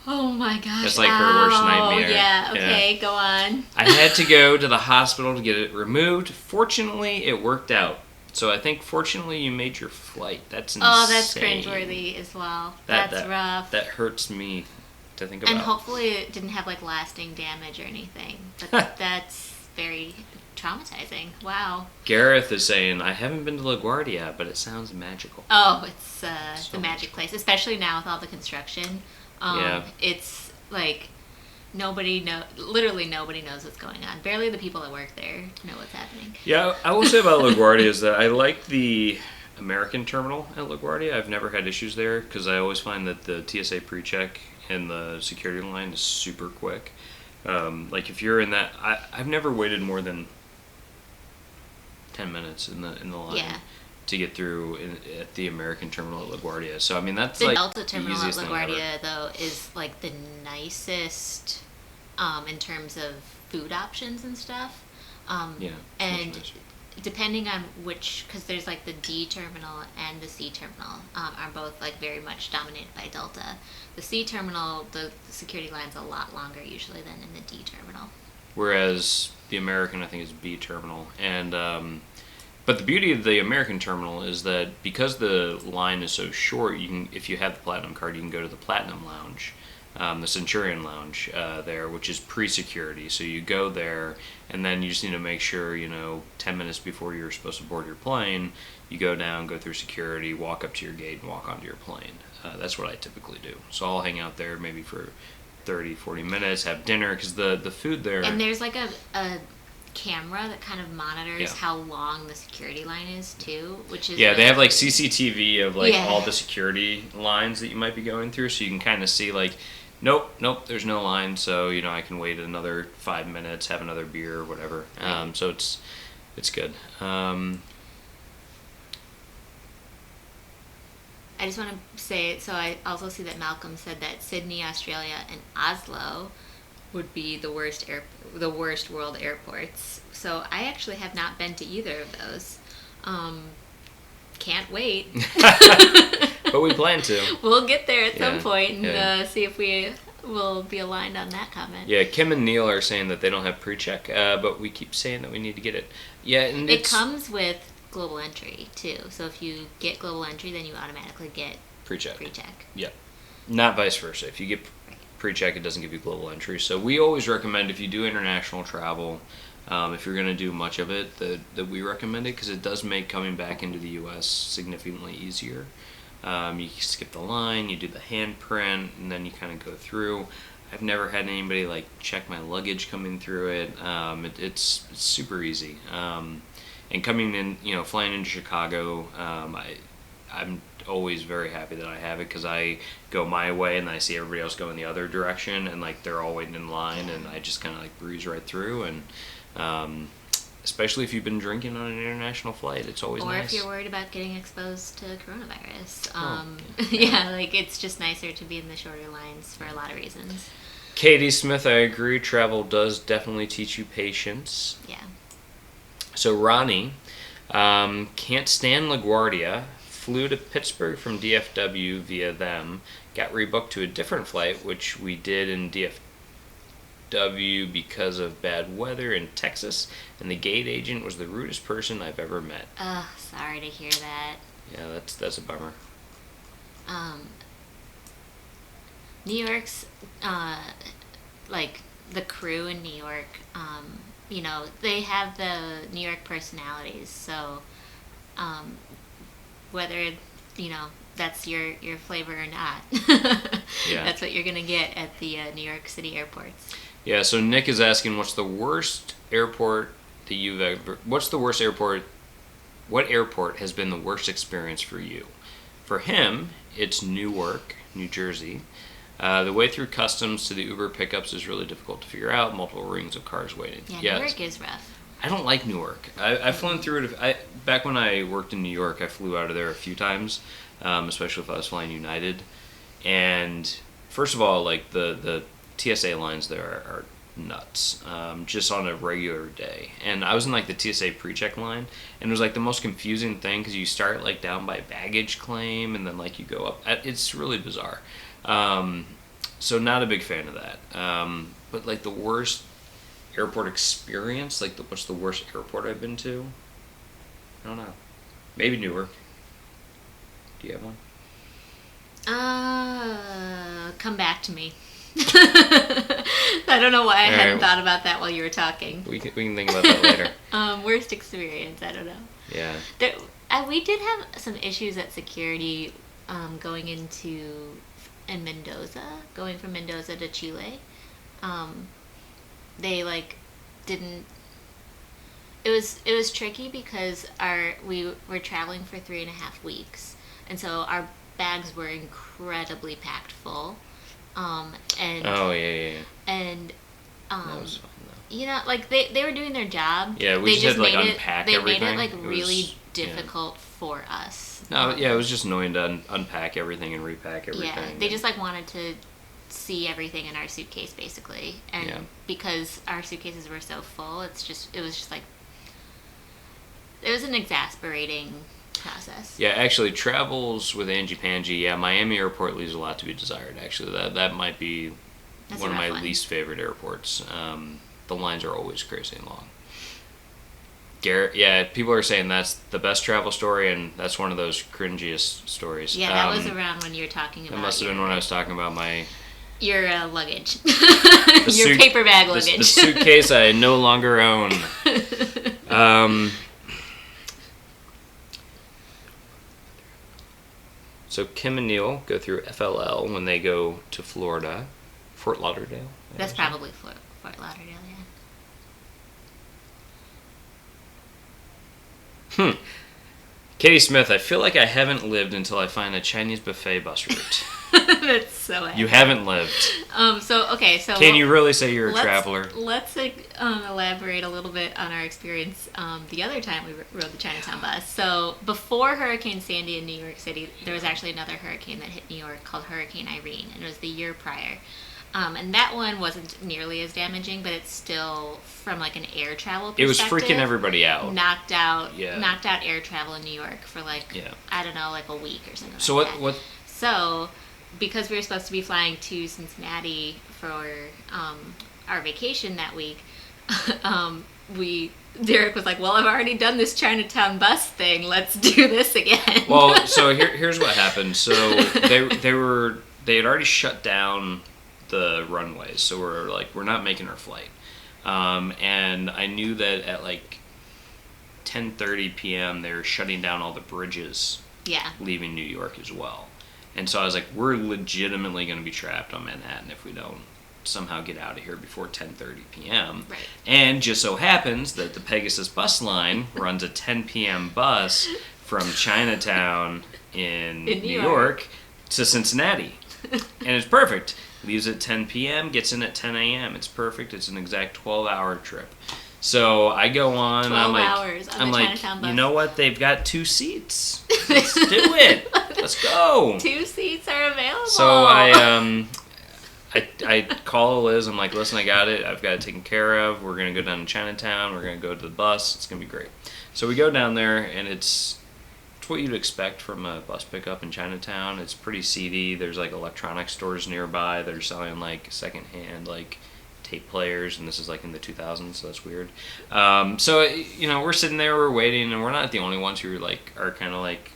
Oh my gosh. That's like her worst nightmare. Yeah, okay, go on. I had to go to the hospital to get it removed. Fortunately, it worked out. So I think fortunately you made your flight. That's insane. Oh, that's cringeworthy as well. That's rough. That hurts me to think about. And hopefully it didn't have like lasting damage or anything. But that's very traumatizing. Wow. Gareth is saying, I haven't been to LaGuardia, but it sounds magical. Oh, it's the magic place, especially now with all the construction. It's like literally nobody knows what's going on. Barely the people that work there know what's happening. Yeah, I will say about LaGuardia is that I like the American terminal at LaGuardia. I've never had issues there because I always find that the TSA pre-check and the security line is super quick. Like if you're in that, I've never waited more than 10 minutes in the line to get through at the American terminal at LaGuardia. So I mean that's the like Delta terminal the at easiest LaGuardia though is like the nicest in terms of food options and stuff. And depending on which, because there's like the D terminal and the C terminal are both like very much dominated by Delta. The C terminal, the security line's a lot longer usually than in the D terminal. Whereas the American, I think, is B terminal. And but the beauty of the American terminal is that because the line is so short, you can, if you have the Platinum card, you can go to the Platinum Lounge, the Centurion Lounge there, which is pre-security. So you go there, and then you just need to make sure, 10 minutes before you're supposed to board your plane, you go down, go through security, walk up to your gate, and walk onto your plane. That's what I typically do. So I'll hang out there maybe for 30, 40 minutes, have dinner, because the food there... And there's like a camera that kind of monitors how long the security line is too, which is they have like CCTV of like all the security lines that you might be going through, so you can kind of see like nope, there's no line, so I can wait another 5 minutes, have another beer or whatever. So it's good. I just want to say, so I also see that Malcolm said that Sydney, Australia, and Oslo would be the worst world airports. So I actually have not been to either of those. Can't wait. But we plan to. We'll get there at some point and see if we will be aligned on that comment. Yeah, Kim and Neil are saying that they don't have pre-check, but we keep saying that we need to get it. Yeah, and it comes with global entry too. So if you get global entry, then you automatically get pre-check. Yeah. Not vice versa. If you get pre-check, it doesn't give you global entry. So we always recommend, if you do international travel, if you're going to do much of it, that we recommend it, because it does make coming back into the U.S. significantly easier. You skip the line, you do the handprint, and then you kind of go through. I've never had anybody like check my luggage coming through it. It's super easy. And coming in, flying into Chicago, I'm always very happy that I have it because I go my way and then I see everybody else going the other direction and like they're all waiting in line and I just kind of like breeze right through and especially if you've been drinking on an international flight, it's always nice. Or if you're worried about getting exposed to coronavirus. Yeah. Like it's just nicer to be in the shorter lines for a lot of reasons. Katie Smith, I agree. Travel does definitely teach you patience. Yeah. So Ronnie can't stand LaGuardia. Flew to Pittsburgh from DFW via them. Got rebooked to a different flight, which we did in DFW because of bad weather in Texas. And the gate agent was the rudest person I've ever met. Sorry to hear that. Yeah, that's a bummer. New York's, like, the crew in New York, you know, they have the New York personalities, so, whether, you know, that's your flavor or not, Yeah. that's what you're going to get at the New York City airports. Yeah, so Nick is asking, what airport has been the worst experience for you? For him, it's Newark, New Jersey. The way through customs to the Uber pickups is really difficult to figure out. Multiple rings of cars waiting. Yeah, Newark is rough. I don't like Newark. I've flown through it. Back when I worked in New York, I flew out of there a few times, especially if I was flying United. And first of all, like the TSA lines there are nuts, just on a regular day. And I was in like the TSA pre-check line, and it was like the most confusing thing because you start like down by baggage claim, and then like you go up. It's really bizarre. So not a big fan of that. But like the worst airport experience, like what's the worst airport I've been to? I don't know. Maybe Newark. Do you have one? Come back to me. I don't know why I hadn't thought about that while you were talking. We can think about that later. Worst experience, I don't know. Yeah. We did have some issues at security going in Mendoza, going from Mendoza to Chile. They like didn't. It was tricky because we were traveling for 3.5 weeks, and so our bags were incredibly packed full. And oh yeah. And that was fun though. You know, like they were doing their job. Yeah, we just had to like unpack everything. They made it like really difficult for us. No, yeah, it was just annoying to unpack everything and repack everything. Yeah, they just like wanted to see everything in our suitcase basically, and because our suitcases were so full, it was just like it was an exasperating process. Yeah, actually, travels with Angie Pangie. Yeah, Miami Airport leaves a lot to be desired. Actually, that might be one of my least favorite airports. The lines are always crazy and long. Garrett, yeah, people are saying that's the best travel story, and that's one of those cringiest stories. Yeah, that was around when you were talking about. That must have been when I was talking about your luggage, your paper bag luggage, the suitcase I no longer own. So Kim and Neil go through FLL when they go to Florida, Fort Lauderdale. That's probably Fort Lauderdale, yeah. Katie Smith, I feel like I haven't lived until I find a Chinese buffet bus route. That's so accurate. You haven't lived. So can you really say you're a traveler? Let's elaborate a little bit on our experience the other time we rode the Chinatown bus. So before Hurricane Sandy in New York City, there was actually another hurricane that hit New York called Hurricane Irene, and it was the year prior. And that one wasn't nearly as damaging, but it's still, from like an air travel perspective, it was freaking everybody out. Knocked out air travel in New York for like, I don't know, like a week or something so like that. What? So, because we were supposed to be flying to Cincinnati for our vacation that week, Derek was like, well, I've already done this Chinatown bus thing. Let's do this again. Well, so here's what happened. So they had already shut down the runways, so we're not making our flight, and I knew that at like 10:30 p.m. they were shutting down all the bridges leaving New York as well, and so I was like, we're legitimately going to be trapped on Manhattan if we don't somehow get out of here before 10:30 p.m. Right. And just so happens that the Pegasus bus line runs a 10 p.m. bus from Chinatown in In New York to Cincinnati. And it's perfect. Leaves at 10 p.m., gets in at 10 a.m. It's perfect. It's an exact 12-hour trip. So I go on. 12 hours on the Chinatown bus. You know what? They've got 2 seats. Let's do it. Let's go. 2 seats are available. So I call Eliz. I'm like, listen, I got it. I've got it taken care of. We're going to go down to Chinatown. We're going to go to the bus. It's going to be great. So we go down there, and it's what you'd expect from a bus pickup in Chinatown. It's pretty seedy. There's like electronic stores nearby that are selling like secondhand like tape players, and this is like in the 2000s, so that's weird. So you know, we're sitting there, we're waiting, and we're not the only ones who are kind of like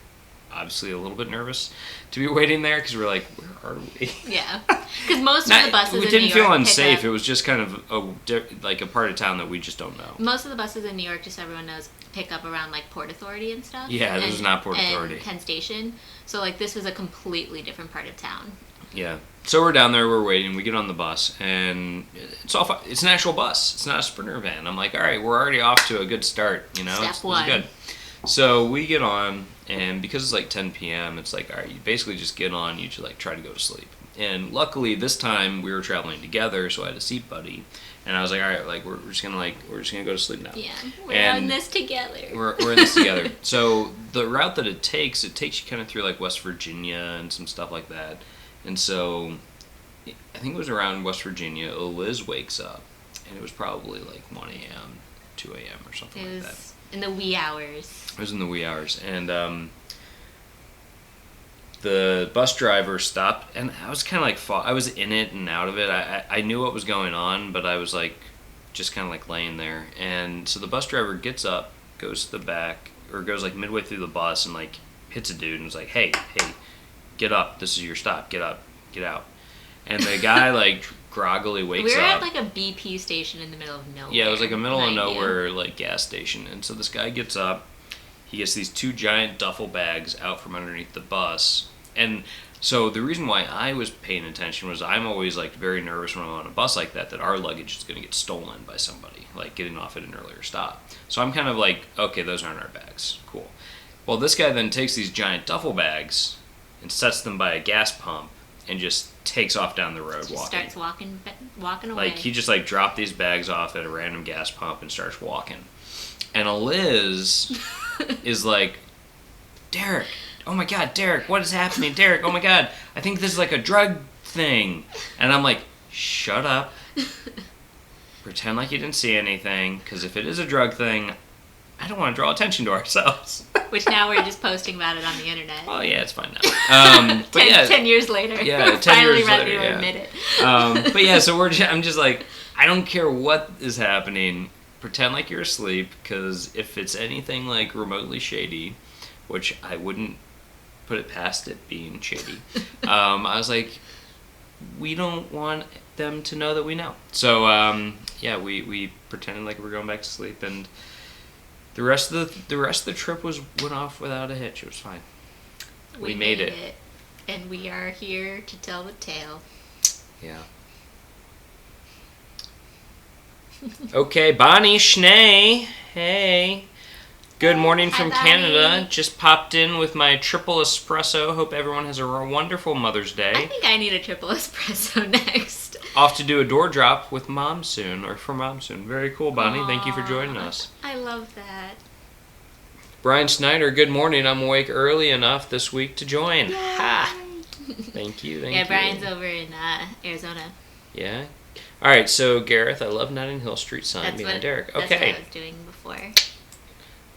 obviously a little bit nervous to be waiting there because we're like, where are we? Yeah, because most of the buses in New York we didn't feel unsafe. It was just kind of a part of town that we just don't know. Most of the buses in New York, just so everyone knows, pick up around like Port Authority and stuff. Yeah, this is not Port Authority. And Penn Station. So like this was a completely different part of town. Yeah. So we're down there, we're waiting, we get on the bus, and it's an actual bus. It's not a Sprinter van. I'm like, all right, we're already off to a good start, you know? Step one. It's good. So we get on, and because it's like 10 p.m., it's like, all right, you basically just get on, you just like try to go to sleep. And luckily this time we were traveling together, so I had a seat buddy, and I was like, all right, like we're just gonna go to sleep now. Yeah, we're in this together. We're in this together. So the route that it takes you kind of through like West Virginia and some stuff like that. And so I think it was around West Virginia, Eliz wakes up, and it was probably like 1 a.m., 2 a.m. or something like that. It was in the wee hours. It was in the wee hours, and the bus driver stopped, and I was kind of like, I was in it and out of it. I knew what was going on, but I was like, just kind of like laying there. And so the bus driver gets up, goes to the back, or goes like midway through the bus and like hits a dude and was like, hey, get up, this is your stop, get up, get out. And the guy like groggily wakes up. We were at like a BP station in the middle of nowhere. Yeah, it was like a middle of nowhere like gas station. And so this guy gets up, he gets these 2 giant duffel bags out from underneath the bus. And so the reason why I was paying attention was I'm always like very nervous when I'm on a bus like that our luggage is going to get stolen by somebody, like getting off at an earlier stop. So I'm kind of like, okay, those aren't our bags, cool. Well, this guy then takes these giant duffel bags and sets them by a gas pump and just takes off down the road walking. Starts walking away. Like he just like dropped these bags off at a random gas pump and starts walking. And Eliz is like, Derek, oh my God, Derek, what is happening? Derek, oh my God, I think this is like a drug thing. And I'm like, shut up. Pretend like you didn't see anything, because if it is a drug thing, I don't want to draw attention to ourselves. Which now we're just posting about it on the internet. Oh yeah, it's fine now. 10 years later. Yeah, 10 finally years ready later, to yeah. admit it. But yeah, so I'm just like, I don't care what is happening. Pretend like you're asleep, because if it's anything like remotely shady, which I wouldn't put it past it being shady, I was like, we don't want them to know that we know. So yeah, we pretended like we were going back to sleep, and the rest of the trip went off without a hitch. It was fine. We made it. And we are here to tell the tale. Yeah. Okay, Bonnie Schnee. Hey. Good morning from Canada. Just popped in with my triple espresso. Hope everyone has a wonderful Mother's Day. I think I need a triple espresso next. Off to do a door drop with Mom soon, or for Mom soon. Very cool, Bonnie. Thank you for joining us. I love that. Brian Snyder, good morning. I'm awake early enough this week to join. Yay. Ha! Thank you, thank you. Yeah, Brian's over in Arizona. Yeah? All right, so Gareth, I love Notting Hill Street sign behind Derek. Okay. That's what I was doing before.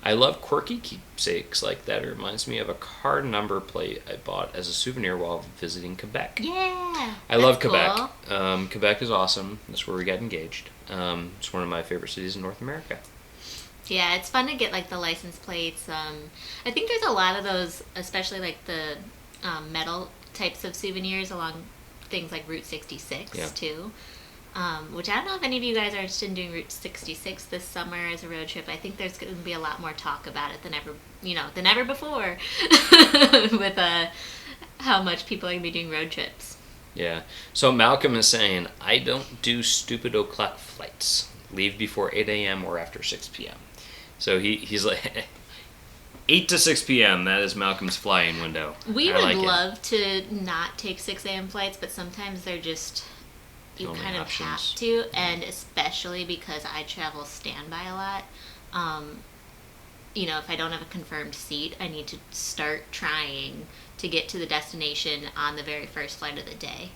I love quirky keepsakes like that. It reminds me of a car number plate I bought as a souvenir while visiting Quebec. Yeah. I love Quebec. Cool. Quebec is awesome. That's where we got engaged. It's one of my favorite cities in North America. Yeah, it's fun to get like the license plates. I think there's a lot of those, especially like the metal types of souvenirs along things like Route 66 too. Which I don't know if any of you guys are interested in doing Route 66 this summer as a road trip. I think there's going to be a lot more talk about it than ever before with how much people are going to be doing road trips. Yeah. So Malcolm is saying, I don't do stupid o'clock flights. Leave before 8 a.m. or after 6 p.m. So he's like, 8 to 6 p.m. That is Malcolm's flying window. We I would like it. love to not take 6 a.m. flights, but sometimes they're just, you Only kind of options. have to, and especially because I travel standby a lot. If I don't have a confirmed seat, I need to start trying to get to the destination on the very first flight of the day.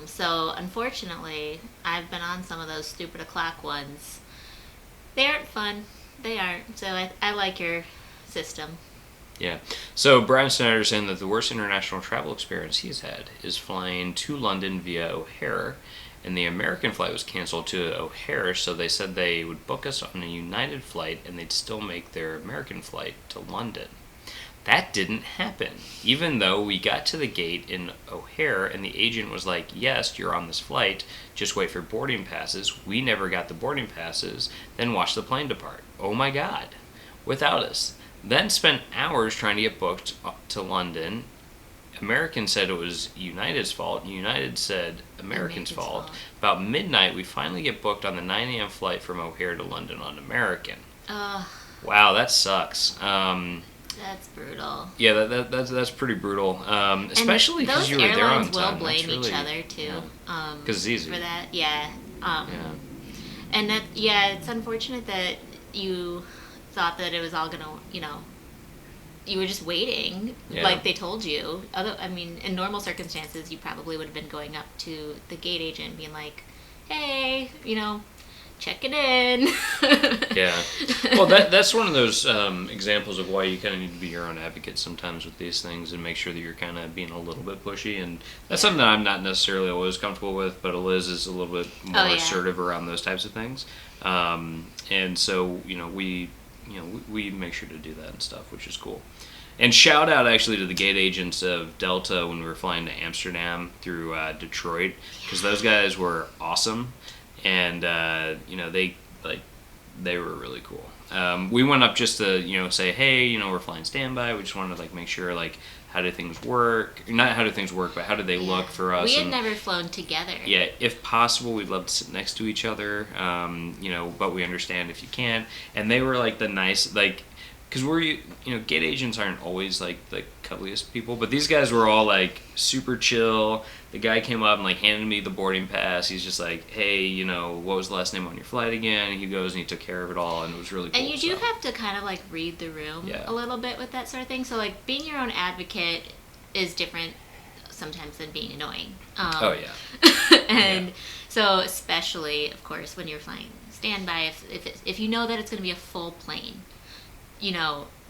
So unfortunately, I've been on some of those stupid o'clock ones. They aren't fun. They aren't. So I like your system. Yeah. So Brian Snyder is saying that the worst international travel experience he's had is flying to London via O'Hare, and the American flight was canceled to O'Hare, so they said they would book us on a United flight and they'd still make their American flight to London. That didn't happen, even though we got to the gate in O'Hare and the agent was like, yes, you're on this flight, just wait for boarding passes. We never got the boarding passes, then watched the plane depart. Oh my God. Without us. Then spent hours trying to get booked to London. American said it was United's fault. United said American's fault. About midnight, we finally get booked on the 9 a.m. flight from O'Hare to London on American. Wow, that sucks. That's brutal. Yeah, that's pretty brutal. Especially because you were there on time. Those airlines will blame each other too. Because it's easy. For that, yeah. And that, it's unfortunate that you thought that it was all gonna, you were just waiting, like they told you. In normal circumstances, you probably would have been going up to the gate agent and being like, hey, check it in. Yeah. Well, that's one of those examples of why you kind of need to be your own advocate sometimes with these things and make sure that you're kind of being a little bit pushy. And that's something that I'm not necessarily always comfortable with, but Eliz is a little bit more assertive around those types of things. And so, we make sure to do that and stuff, which is cool. And shout out actually to the gate agents of Delta when we were flying to Amsterdam through Detroit, because those guys were awesome. And they were really cool. We went up just to say, hey, we're flying standby. We just wanted to make sure how do things work? Not how do things work, but how do they look for us? We had never flown together. Yeah, if possible, we'd love to sit next to each other. But we understand if you can't. And they were the nice because gate agents aren't always the cuddliest people, but these guys were all super chill. The guy came up and handed me the boarding pass. He's just like, hey, what was the last name on your flight again? And he goes and he took care of it all, and it was really cool. And you do have to kind of read the room a little bit with that sort of thing. So being your own advocate is different sometimes than being annoying. So especially, of course, when you're flying standby, if you know that it's going to be a full plane,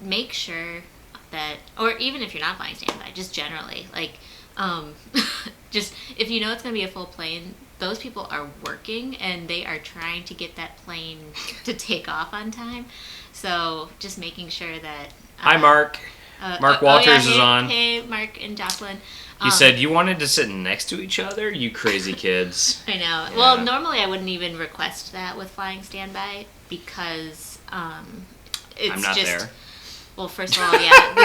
make sure that, or even if you're not flying standby, just generally, just if you know it's going to be a full plane, those people are working and they are trying to get that plane to take off on time. So just making sure that... Hi, Mark. Mark Walters is on. Hey, Mark and Jocelyn. He said you wanted to sit next to each other? You crazy kids. I know. Yeah. Well, normally I wouldn't even request that with flying standby because it's I'm not just... there. Well, first of all, yeah,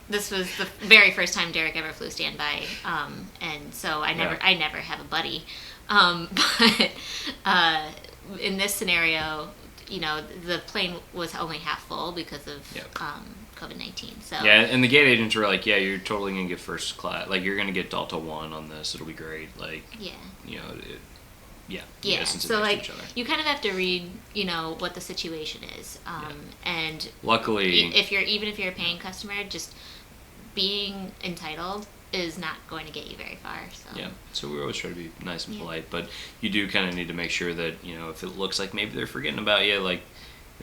this was the very first time Derek ever flew standby, and so I never have a buddy. But in this scenario, the plane was only half full because of COVID-19. So and the gate agents were like, yeah, you're totally gonna get first class. You're gonna get Delta 1 on this. It'll be great. So you kind of have to read, what the situation is, and luckily, even if you're a paying customer, just being entitled is not going to get you very far. So we always try to be nice and polite, but you do kind of need to make sure that if it looks like maybe they're forgetting about you,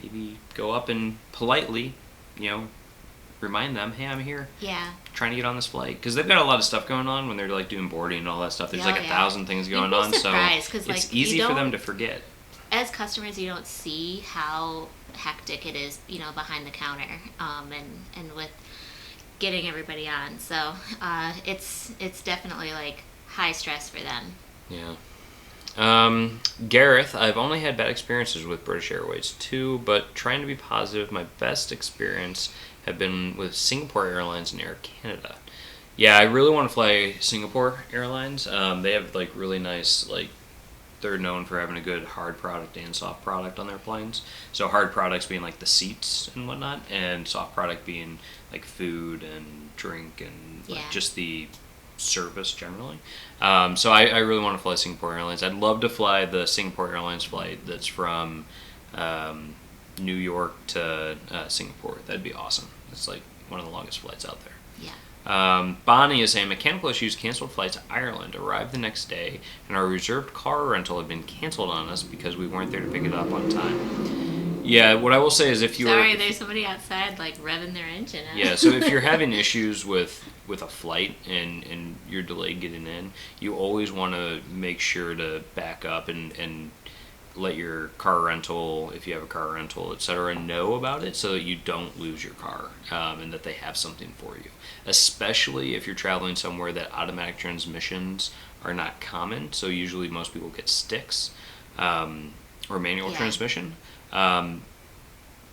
maybe go up and politely, remind them, hey, I'm here. Yeah. Trying to get on this flight, because they've got a lot of stuff going on when they're doing boarding and all that stuff. There's 1,000 things going on, so it's easy for them to forget. As customers, you don't see how hectic it is, behind the counter, and with getting everybody on. So it's definitely high stress for them. Yeah. Gareth, I've only had bad experiences with British Airways too, but trying to be positive, my best experience have been with Singapore Airlines and Air Canada. Yeah, I really want to fly Singapore Airlines. They have really nice they're known for having a good hard product and soft product on their planes. So hard products being like the seats and whatnot, and soft product being like food and drink and like just the service generally. So I really want to fly Singapore Airlines. I'd love to fly the Singapore Airlines flight that's from New York to Singapore. That'd be awesome. It's like one of the longest flights out there. Yeah. Bonnie is saying mechanical issues, canceled flight to Ireland, arrived the next day, and our reserved car rental had been canceled on us because we weren't there to pick it up on time. Yeah, what I will say is if you Sorry, there's somebody outside like revving their engine up. Yeah, so if you're having issues with a flight and you're delayed getting in, you always want to make sure to back up and let your car rental, if you have a car rental, etc., know about it so that you don't lose your car and that they have something for you. Especially if you're traveling somewhere that automatic transmissions are not common. So usually most people get sticks or manual transmission.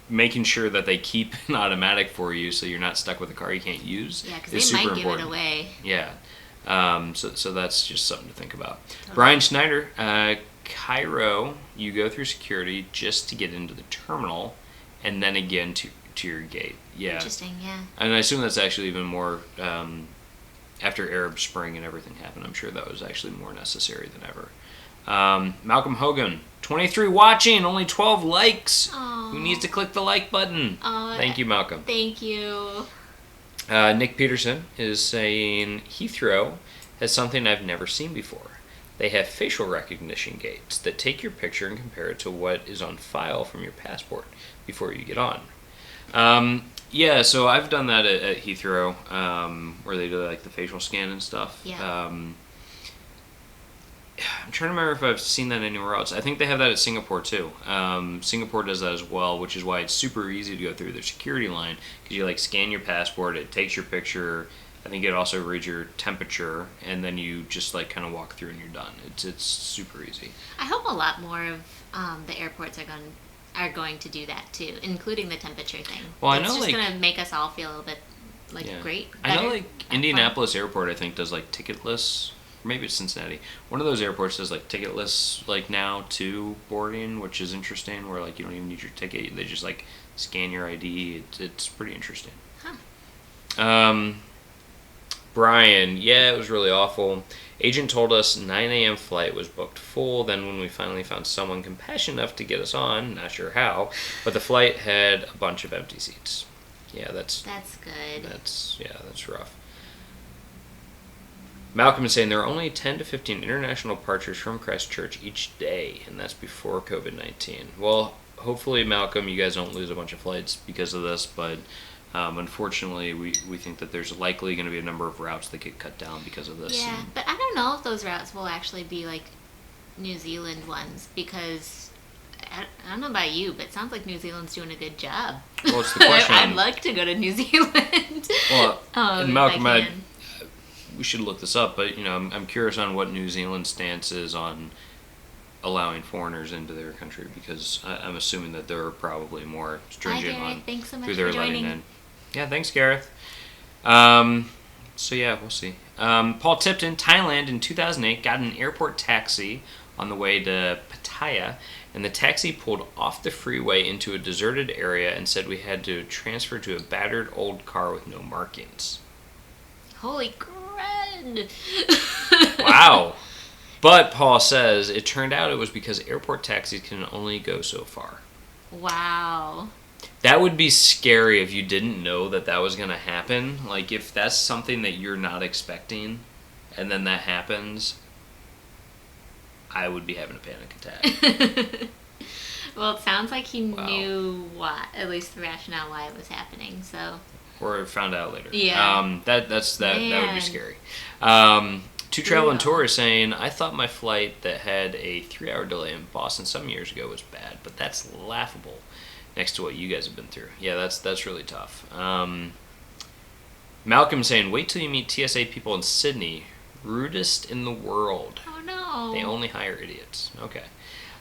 Making sure that they keep an automatic for you so you're not stuck with a car you can't use is super important. Yeah, because they might give it away. Yeah. So that's just something to think about. Okay. Brian Schneider, Cairo, you go through security just to get into the terminal and then again to your gate. Yeah. Interesting, yeah. And I assume that's actually even more, after Arab Spring and everything happened, I'm sure that was actually more necessary than ever. Malcolm Hogan, 23 watching, only 12 likes. Aww. Who needs to click the like button? Thank you, Malcolm. Thank you. Nick Peterson is saying Heathrow has something I've never seen before. They have facial recognition gates that take your picture and compare it to what is on file from your passport before you get on. Yeah, so I've done that at Heathrow, where they do like the facial scan and stuff. Yeah. I'm trying to remember if I've seen that anywhere else. I think they have that at Singapore too. Singapore does that as well, which is why it's super easy to go through their security line because you like scan your passport, it takes your picture. I think it also reads your temperature, and then you just like kind of walk through and you're done. It's super easy. I hope a lot more of the airports are going to do that too, including the temperature thing. Well, it's I know just like gonna make us all feel a little bit great. I know like Indianapolis Airport I think does like ticketless. Maybe it's Cincinnati. One of those airports does like ticketless like now to boarding, which is interesting. Where like you don't even need your ticket; they just like scan your ID. It's pretty interesting. Huh. Brian, yeah, it was really awful. Agent told us 9 a.m. flight was booked full. Then when we finally found someone compassionate enough to get us on, not sure how, but the flight had a bunch of empty seats. Yeah, that's good. That's rough. Malcolm is saying there are only 10 to 15 international departures from Christchurch each day, and that's before COVID-19. Well, hopefully, Malcolm, you guys don't lose a bunch of flights because of this, but unfortunately, we think that there's likely going to be a number of routes that get cut down because of this. Yeah, but I don't know if those routes will actually be like New Zealand ones because I don't know about you, but it sounds like New Zealand's doing a good job. Well, it's the question. I'd like to go to New Zealand. Well, and Malcolm, we should look this up, but I'm curious on what New Zealand's stance is on allowing foreigners into their country because I'm assuming that they're probably more stringent on thanks so much who they're for letting joining. in. Yeah, thanks, Gareth. So yeah, we'll see. Paul Tipton, Thailand in 2008, got an airport taxi on the way to Pattaya, and the taxi pulled off the freeway into a deserted area and said we had to transfer to a battered old car with no markings. Holy crud! Wow. But Paul says it turned out it was because airport taxis can only go so far. Wow. That would be scary if you didn't know that was going to happen. Like, if that's something that you're not expecting, and then that happens, I would be having a panic attack. Well, it sounds like he knew why, at least the rationale why it was happening, so... Or found out later. Yeah. That would be scary. To Travel and Tour is saying, I thought my flight that had a 3-hour delay in Boston some years ago was bad, but that's laughable next to what you guys have been through. Yeah, that's really tough. Malcolm saying, wait till you meet TSA people in Sydney. Rudest in the world. Oh, no. They only hire idiots. Okay.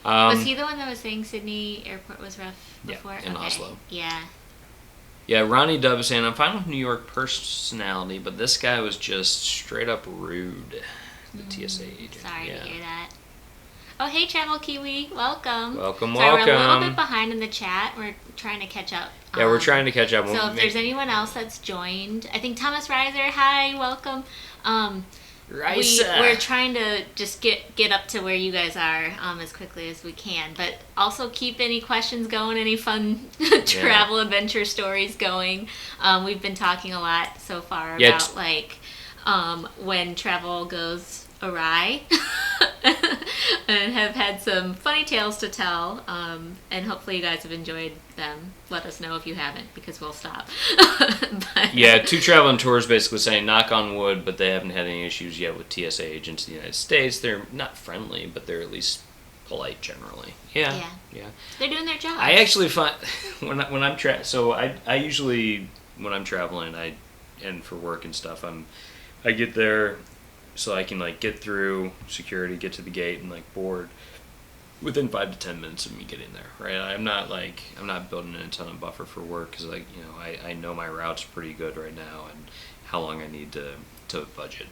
Was he the one that was saying Sydney airport was rough before? Yeah, in Oslo. Yeah. Yeah, Ronnie Dove is saying, I'm fine with New York personality, but this guy was just straight up rude. The TSA agent. Sorry to hear that. Oh, hey, Travel Kiwi. Welcome. Welcome, Sorry, welcome. we're a little bit behind in the chat. We're trying to catch up. Yeah, we're trying to catch up. So if there's anyone else that's joined, I think Thomas Reiser, hi, welcome. We're trying to just get up to where you guys are as quickly as we can, but also keep any questions going, any fun travel adventure stories going. We've been talking a lot so far about when travel goes awry and have had some funny tales to tell, and hopefully you guys have enjoyed them. Let us know if you haven't, because we'll stop. Yeah, Two Traveling Tours basically saying, knock on wood, but they haven't had any issues yet with TSA agents in the United States. They're not friendly, but they're at least polite generally. Yeah. They're doing their job. I actually find when I'm I usually when I'm traveling, and for work and stuff, I get there so I can like get through security, get to the gate, and like board within 5 to 10 minutes of me getting there. Right, I'm not building in a ton of buffer for work because I know my routes pretty good right now and how long I need to budget.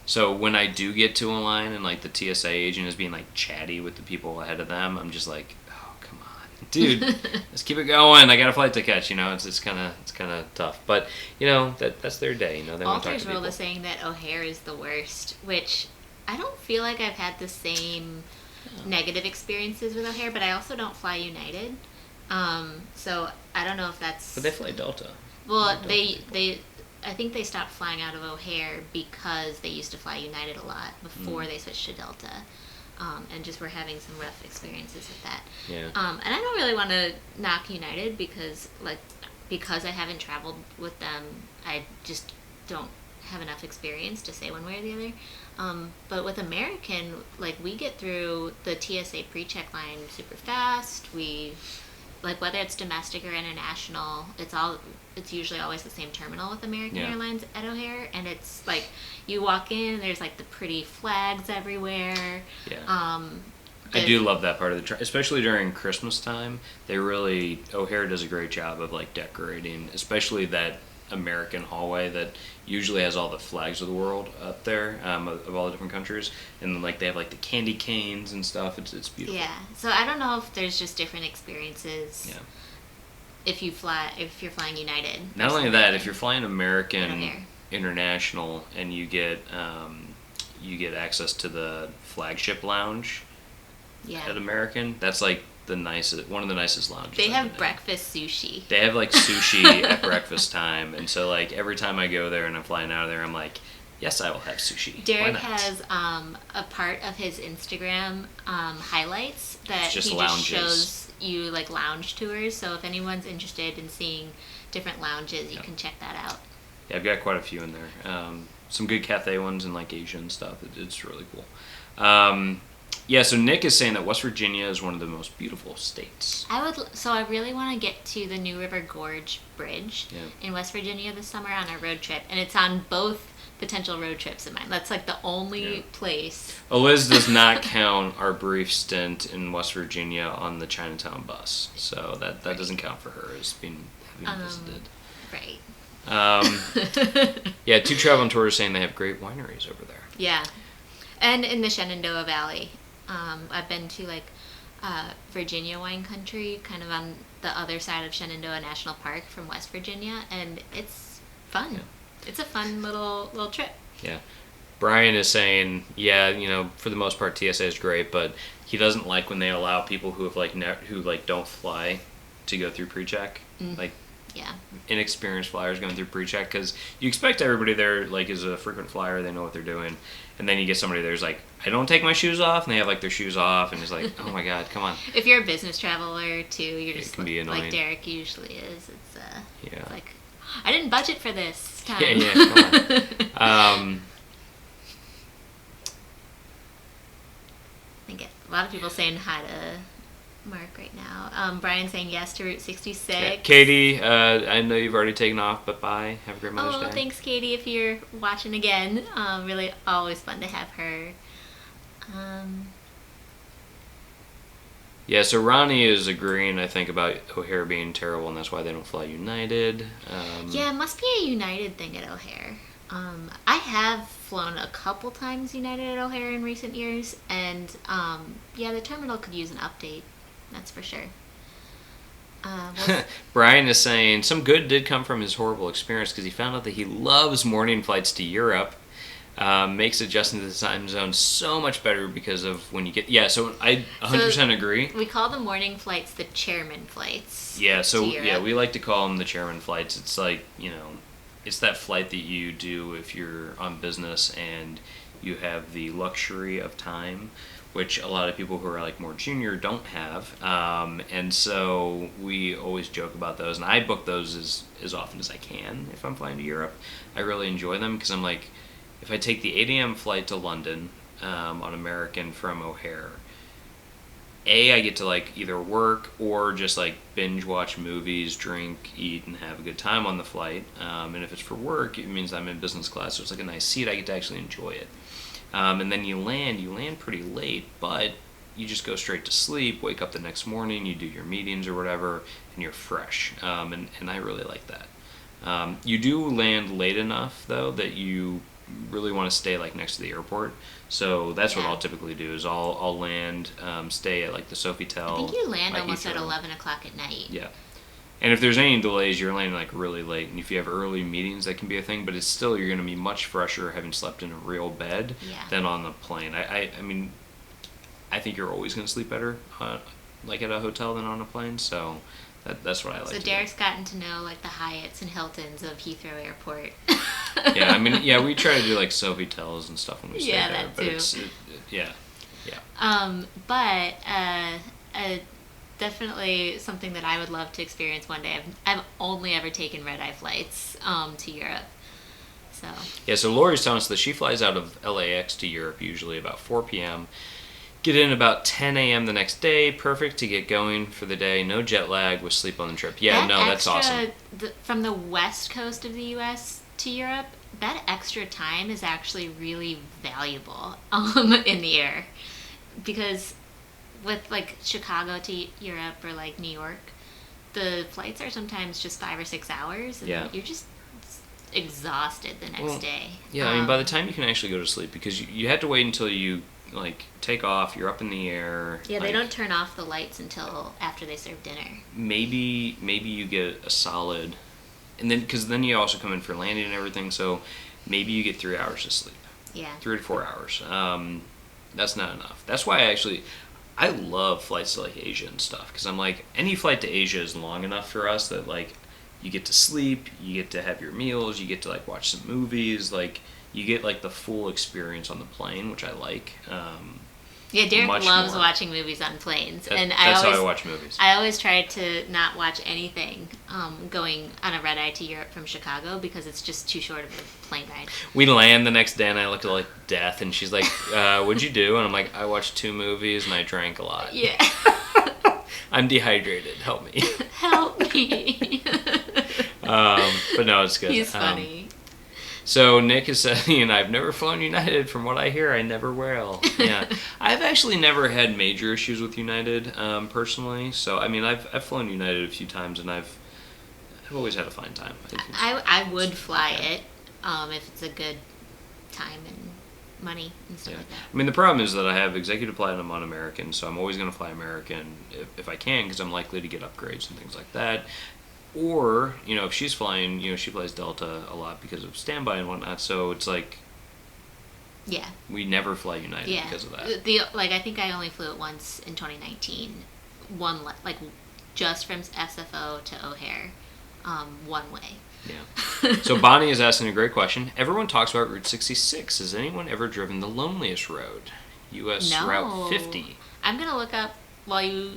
So when I do get to a line and like the TSA agent is being like chatty with the people ahead of them, I'm just like, oh come on, dude, let's keep it going. I got a flight to catch. It's kind of tough, but that's their day. They want to talk to people. Walter's World is saying that O'Hare is the worst, which I don't feel like I've had the same negative experiences with O'Hare, but I also don't fly United, so I don't know if that's. But they fly Delta. Well, I think they stopped flying out of O'Hare because they used to fly United a lot before they switched to Delta, and just were having some rough experiences with that. Yeah. And I don't really want to knock United because I haven't traveled with them, I just don't have enough experience to say one way or the other. But with American, we get through the TSA pre-check line super fast. We, whether it's domestic or international, it's usually always the same terminal with American Airlines at O'Hare, and it's you walk in and there's the pretty flags everywhere. Yeah. I do love that part of the trip, especially during Christmas time. O'Hare does a great job of decorating, especially that American hallway that usually has all the flags of the world up there, of all the different countries, and then they have the candy canes and stuff. It's beautiful. Yeah. So I don't know if there's just different experiences. Yeah. If you're flying United. Not only that, if you're flying American International and you get access to the flagship lounge at American, that's one of the nicest lounges. They have breakfast sushi. They have sushi at breakfast time, and so every time I go there and I'm flying out of there, I'm like, yes, I will have sushi. Derek has a part of his Instagram highlights that he just shows you lounge tours. So if anyone's interested in seeing different lounges, you can check that out. Yeah, I've got quite a few in there. Some good Cathay ones and Asian stuff. It's really cool. Yeah, so Nick is saying that West Virginia is one of the most beautiful states. I really want to get to the New River Gorge Bridge in West Virginia this summer on a road trip, and it's on both potential road trips of mine. That's the only place. Eliz does not count our brief stint in West Virginia on the Chinatown bus, so that doesn't count for her as being visited. Right. Yeah, Two Traveling Tours saying they have great wineries over there. Yeah, and in the Shenandoah Valley. I've been to Virginia wine country, kind of on the other side of Shenandoah National Park from West Virginia, and it's fun. Yeah. It's a fun little trip. Yeah. Brian is saying, for the most part TSA is great, but he doesn't like when they allow people who have don't fly to go through pre-check. Inexperienced flyers going through pre-check, because you expect everybody there is a frequent flyer, they know what they're doing, and then you get somebody there's I don't take my shoes off, and they have their shoes off, and it's oh my god, come on. If you're a business traveler too, you're just can be annoying. Like Derek usually is. It's I didn't budget for this time. Yeah, come on. I think a lot of people saying hi to Mark right now. Brian saying yes to Route 66. Yeah. Katie, I know you've already taken off, but bye. Have a great Mother's Day. Oh, thanks, Katie, if you're watching again. Really always fun to have her. Yeah, so Ronnie is agreeing, I think, about O'Hare being terrible, and that's why they don't fly United. Yeah, it must be a United thing at O'Hare. I have flown a couple times United at O'Hare in recent years, and yeah, the terminal could use an update. That's for sure. Brian is saying some good did come from his horrible experience because he found out that he loves morning flights to Europe. Makes adjusting to the time zone so much better because of when you get... Yeah, so I 100% agree. We call the morning flights the chairman flights. Yeah, so yeah, we like to call them the chairman flights. It's like, it's that flight that you do if you're on business and you have the luxury of time, which a lot of people who are like more junior don't have. And so we always joke about those. And I book those as often as I can if I'm flying to Europe. I really enjoy them because I'm like, if I take the 8 a.m. flight to London on American from O'Hare, I get to like either work or just like binge watch movies, drink, eat, and have a good time on the flight. And if it's for work, it means I'm in business class, so it's like a nice seat. I get to actually enjoy it. And then you land pretty late, but you just go straight to sleep, wake up the next morning, you do your meetings or whatever, and you're fresh. And I really like that. You do land late enough, though, that you really want to stay like next to the airport. So that's what I'll typically do is I'll land, stay at like the Sofitel. I think you land like almost Heathrow. at 11 o'clock at night. Yeah. And if there's any delays, you're landing like really late. And if you have early meetings, that can be a thing. But it's still, you're going to be much fresher having slept in a real bed than on the plane. I mean, I think you're always going to sleep better like at a hotel than on a plane. So that's what I like. So Derek's gotten to know like the Hyatts and Hiltons of Heathrow Airport. Yeah, I mean, we try to do like Sofitels and stuff when we stay there. That but too. Yeah. But definitely something that I would love to experience one day. I've only ever taken red-eye flights to Europe. So. Yeah, so Lori's telling us that she flies out of LAX to Europe usually about 4 p.m. Get in about 10 a.m. the next day. Perfect to get going for the day. No jet lag with sleep on the trip. Yeah, that's awesome. From the west coast of the U.S. to Europe, that extra time is actually really valuable in the air. Because with like Chicago to Europe or like New York, the flights are sometimes just 5 or 6 hours. And you're just exhausted the next day. Yeah, I mean, by the time you can actually go to sleep, because you had to wait until you like take off, you're up in the air. Yeah, they don't turn off the lights until after they serve dinner. Maybe you get a solid, and then because then you also come in for landing and everything, so maybe you get 3 hours of sleep. Yeah. 3 to 4 hours. That's not enough. That's why I love flights to like Asia and stuff, because I'm like, any flight to Asia is long enough for us that like you get to sleep, you get to have your meals, you get to like watch some movies, like you get like the full experience on the plane, which I like. Yeah, Derek loves watching movies on planes, that's how I watch movies. I always try to not watch anything going on a red eye to Europe from Chicago because it's just too short of a plane ride. We land the next day and I look like death, and she's like, "What'd you do?" And I'm like, "I watched 2 movies and I drank a lot." Yeah. I'm dehydrated. Help me. Help me. But no, it's good. He's funny. So Nick is saying, I've never flown United. From what I hear, I never will. Yeah, I've actually never had major issues with United personally. So I mean, I've flown United a few times, and I've always had a fine time. I would fly it if it's a good time and money and stuff like that. I mean, the problem is that I have executive platinum on American, so I'm always going to fly American if I can, because I'm likely to get upgrades and things like that. Or, if she's flying, she flies Delta a lot because of standby and whatnot, so it's like... Yeah. We never fly United because of that. I think I only flew it once in 2019. Just from SFO to O'Hare, one way. Yeah. So Bonnie is asking a great question. Everyone talks about Route 66. Has anyone ever driven the loneliest road? U.S. Route 50. I'm going to look up... While you're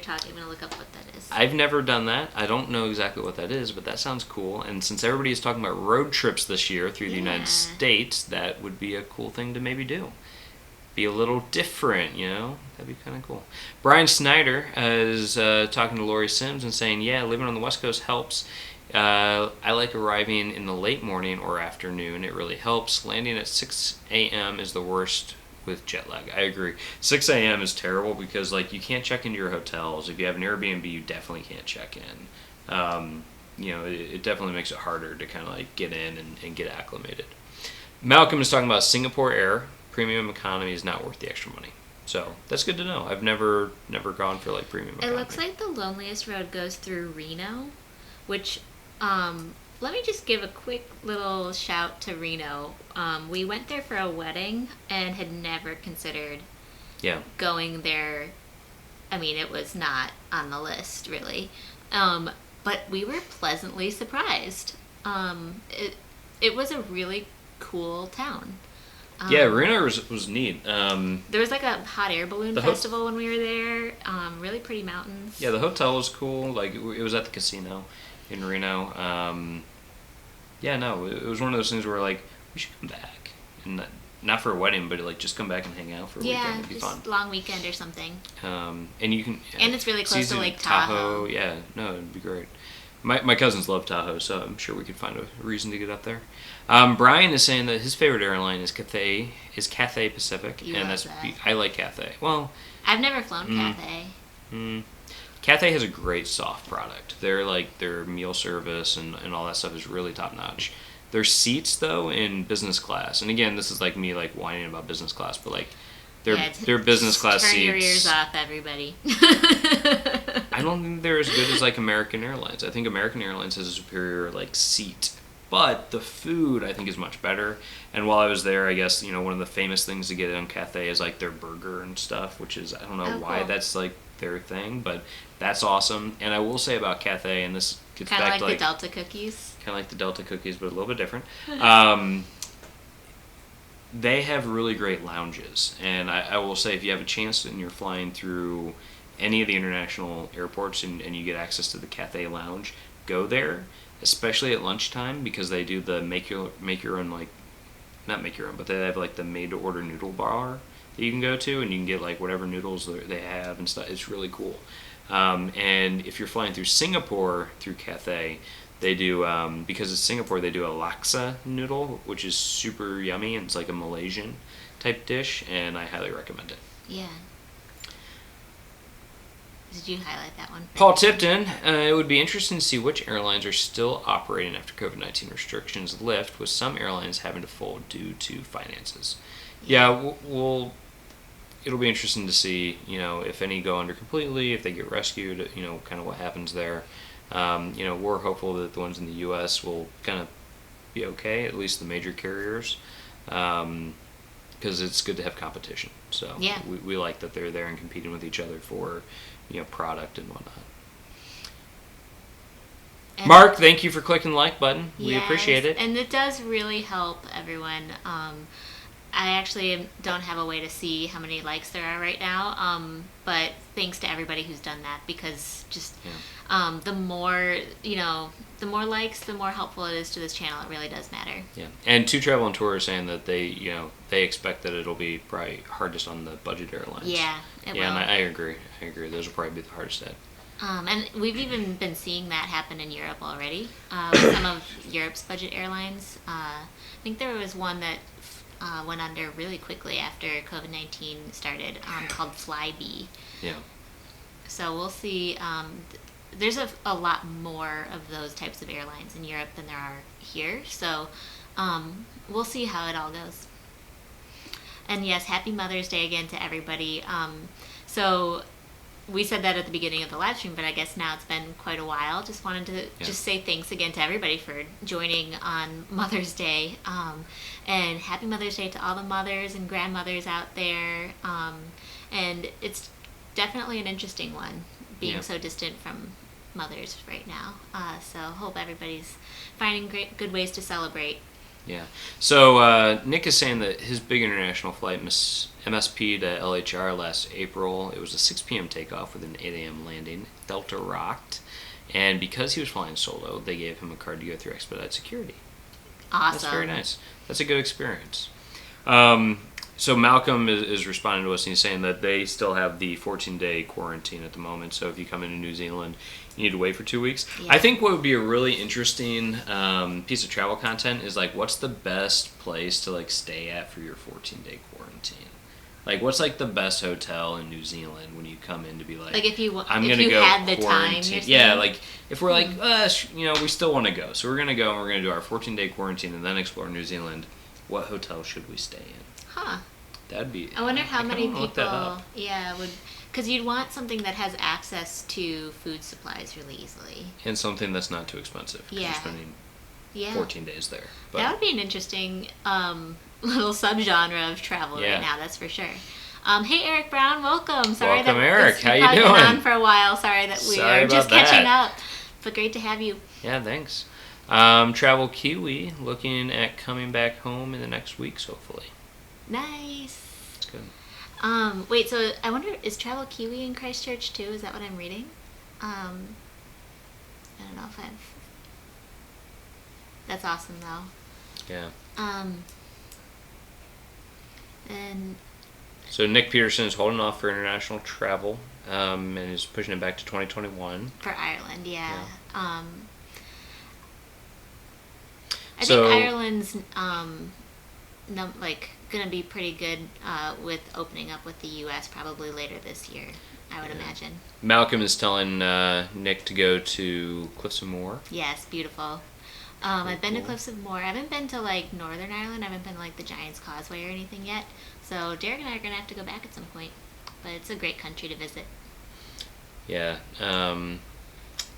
talking, I'm going to look up what that is. I've never done that. I don't know exactly what that is, but that sounds cool. And since everybody is talking about road trips this year through the United States, that would be a cool thing to maybe do. Be a little different, That'd be kind of cool. Brian Snyder is talking to Lori Sims and saying, yeah, living on the West Coast helps. I like arriving in the late morning or afternoon. It really helps. Landing at 6 a.m. is the worst with jet lag. I agree. 6 a.m. is terrible because you can't check into your hotels. If you have an Airbnb, you definitely can't check in. it definitely makes it harder to kind of like get in and get acclimated. Malcolm is talking about Singapore Air. Premium economy is not worth the extra money. So that's good to know. I've never gone for like premium economy. It looks like the loneliest road goes through Reno, which let me just give a quick little shout to Reno. We went there for a wedding and had never considered going there. I mean, it was not on the list really, but we were pleasantly surprised. It was a really cool town. Reno was neat. There was like a hot air balloon festival when we were there. Really pretty mountains. Yeah, the hotel was cool. Like, it was at the casino in Reno. It was one of those things where like we should come back, and not for a wedding, but like just come back and hang out for a weekend. It'd be fun. Long weekend or something. And you can. And it's really close to Lake Tahoe. Yeah, no, it'd be great. My cousins love Tahoe, so I'm sure we could find a reason to get up there. Brian is saying that his favorite airline is Cathay Pacific, and that's that. I like Cathay. Well, I've never flown Cathay. Cathay has a great soft product. Their meal service and all that stuff is really top notch. Their seats though in business class, and again, this is like me like whining about business class, but like their business class turn seats. Turn your ears off, everybody. I don't think they're as good as like American Airlines. I think American Airlines has a superior like seat, but the food I think is much better. And while I was there, I guess one of the famous things to get on Cathay is like their burger and stuff, which is I don't know why that's like their thing, but that's awesome. And I will say about Cathay, and this gets kind back of to like the Delta cookies. Kind of like the Delta cookies, but a little bit different. They have really great lounges, and I will say if you have a chance and you're flying through any of the international airports and you get access to the Cathay lounge, go there, especially at lunchtime, because they do the make your own, like, not make your own, but they have like the made to order noodle bar that you can go to, and you can get like whatever noodles they have and stuff. It's really cool. And if you're flying through Singapore through Cathay, they do, because it's Singapore, they do a laksa noodle, which is super yummy, and it's like a Malaysian type dish, and I highly recommend it. Yeah. Did you highlight that one? Paul Tipton, it would be interesting to see which airlines are still operating after COVID-19 restrictions lift, with some airlines having to fold due to finances. Yeah, it'll be interesting to see, if any go under completely, if they get rescued, kind of what happens there. We're hopeful that the ones in the U.S. will kind of be okay, at least the major carriers, because it's good to have competition. So we like that they're there and competing with each other for, product and whatnot. And Mark, thank you for clicking the like button. We appreciate it. And it does really help everyone. I actually don't have a way to see how many likes there are right now, but thanks to everybody who's done that, because just the more likes, the more helpful it is to this channel. It really does matter. Yeah, and To Travel and Tour is saying that they expect that it'll be probably hardest on the budget airlines. Yeah, it will. And I agree. Those will probably be the hardest hit. And we've even been seeing that happen in Europe already, with some of Europe's budget airlines. I think there was one that went under really quickly after COVID-19 started, called Flybe. Yeah. So we'll see. There's a lot more of those types of airlines in Europe than there are here. So we'll see how it all goes. And yes, happy Mother's Day again to everybody. So we said that at the beginning of the live stream, but I guess now it's been quite a while. Just wanted to just say thanks again to everybody for joining on Mother's Day. And happy Mother's Day to all the mothers and grandmothers out there. And it's definitely an interesting one, being so distant from mothers right now. So hope everybody's finding good ways to celebrate. Yeah. So Nick is saying that his big international flight MSP to LHR last April, it was a 6 p.m. takeoff with an 8 a.m. landing. Delta rocked. And because he was flying solo, they gave him a card to go through expedited security. Awesome. That's very nice. That's a good experience. So Malcolm is responding to us, and he's saying that they still have the 14-day quarantine at the moment. So if you come into New Zealand, you need to wait for 2 weeks. Yeah. I think what would be a really interesting piece of travel content is like, what's the best place to like stay at for your 14-day quarantine? Like, what's like the best hotel in New Zealand when you come in to be like, Like I'm if gonna you go had the time, quarantine. you're Yeah, saying? like if we're like, we still want to go, so we're gonna go and we're gonna do our 14-day quarantine and then explore New Zealand. What hotel should we stay in? Huh. That'd be. I wonder how many wanna look that people, up. would, because you'd want something that has access to food supplies really easily. And something that's not too expensive. 'Cause Yeah. You're spending Yeah. 14 days there. But That would be an interesting little subgenre of travel Yeah. right now, that's for sure. Hey, Eric Brown, welcome. Sorry Welcome, that Eric. you've How you probably been doing? on for a while. Sorry that we Sorry are just about catching that. up. But great to have you. yeah, thanks. Travel Kiwi, looking at coming back home in the next weeks, hopefully. Nice. It's good. Wait, so I wonder, is Travel Kiwi in Christchurch too? Is that what I'm reading? I don't know if I've... That's awesome though. Yeah. And So Nick Peterson is holding off for international travel, and is pushing it back to 2021. for Ireland, yeah. Yeah. I So- think Ireland's gonna be pretty good with opening up with the U.S. probably later this year. I would imagine. Malcolm is telling Nick to go to Cliffs of Moher. Yes, beautiful. I've been to cool. Cliffs of Moher. I haven't been to like Northern Ireland. I haven't been to like the Giant's Causeway or anything yet. So Derek and I are gonna have to go back at some point. But it's a great country to visit. Yeah.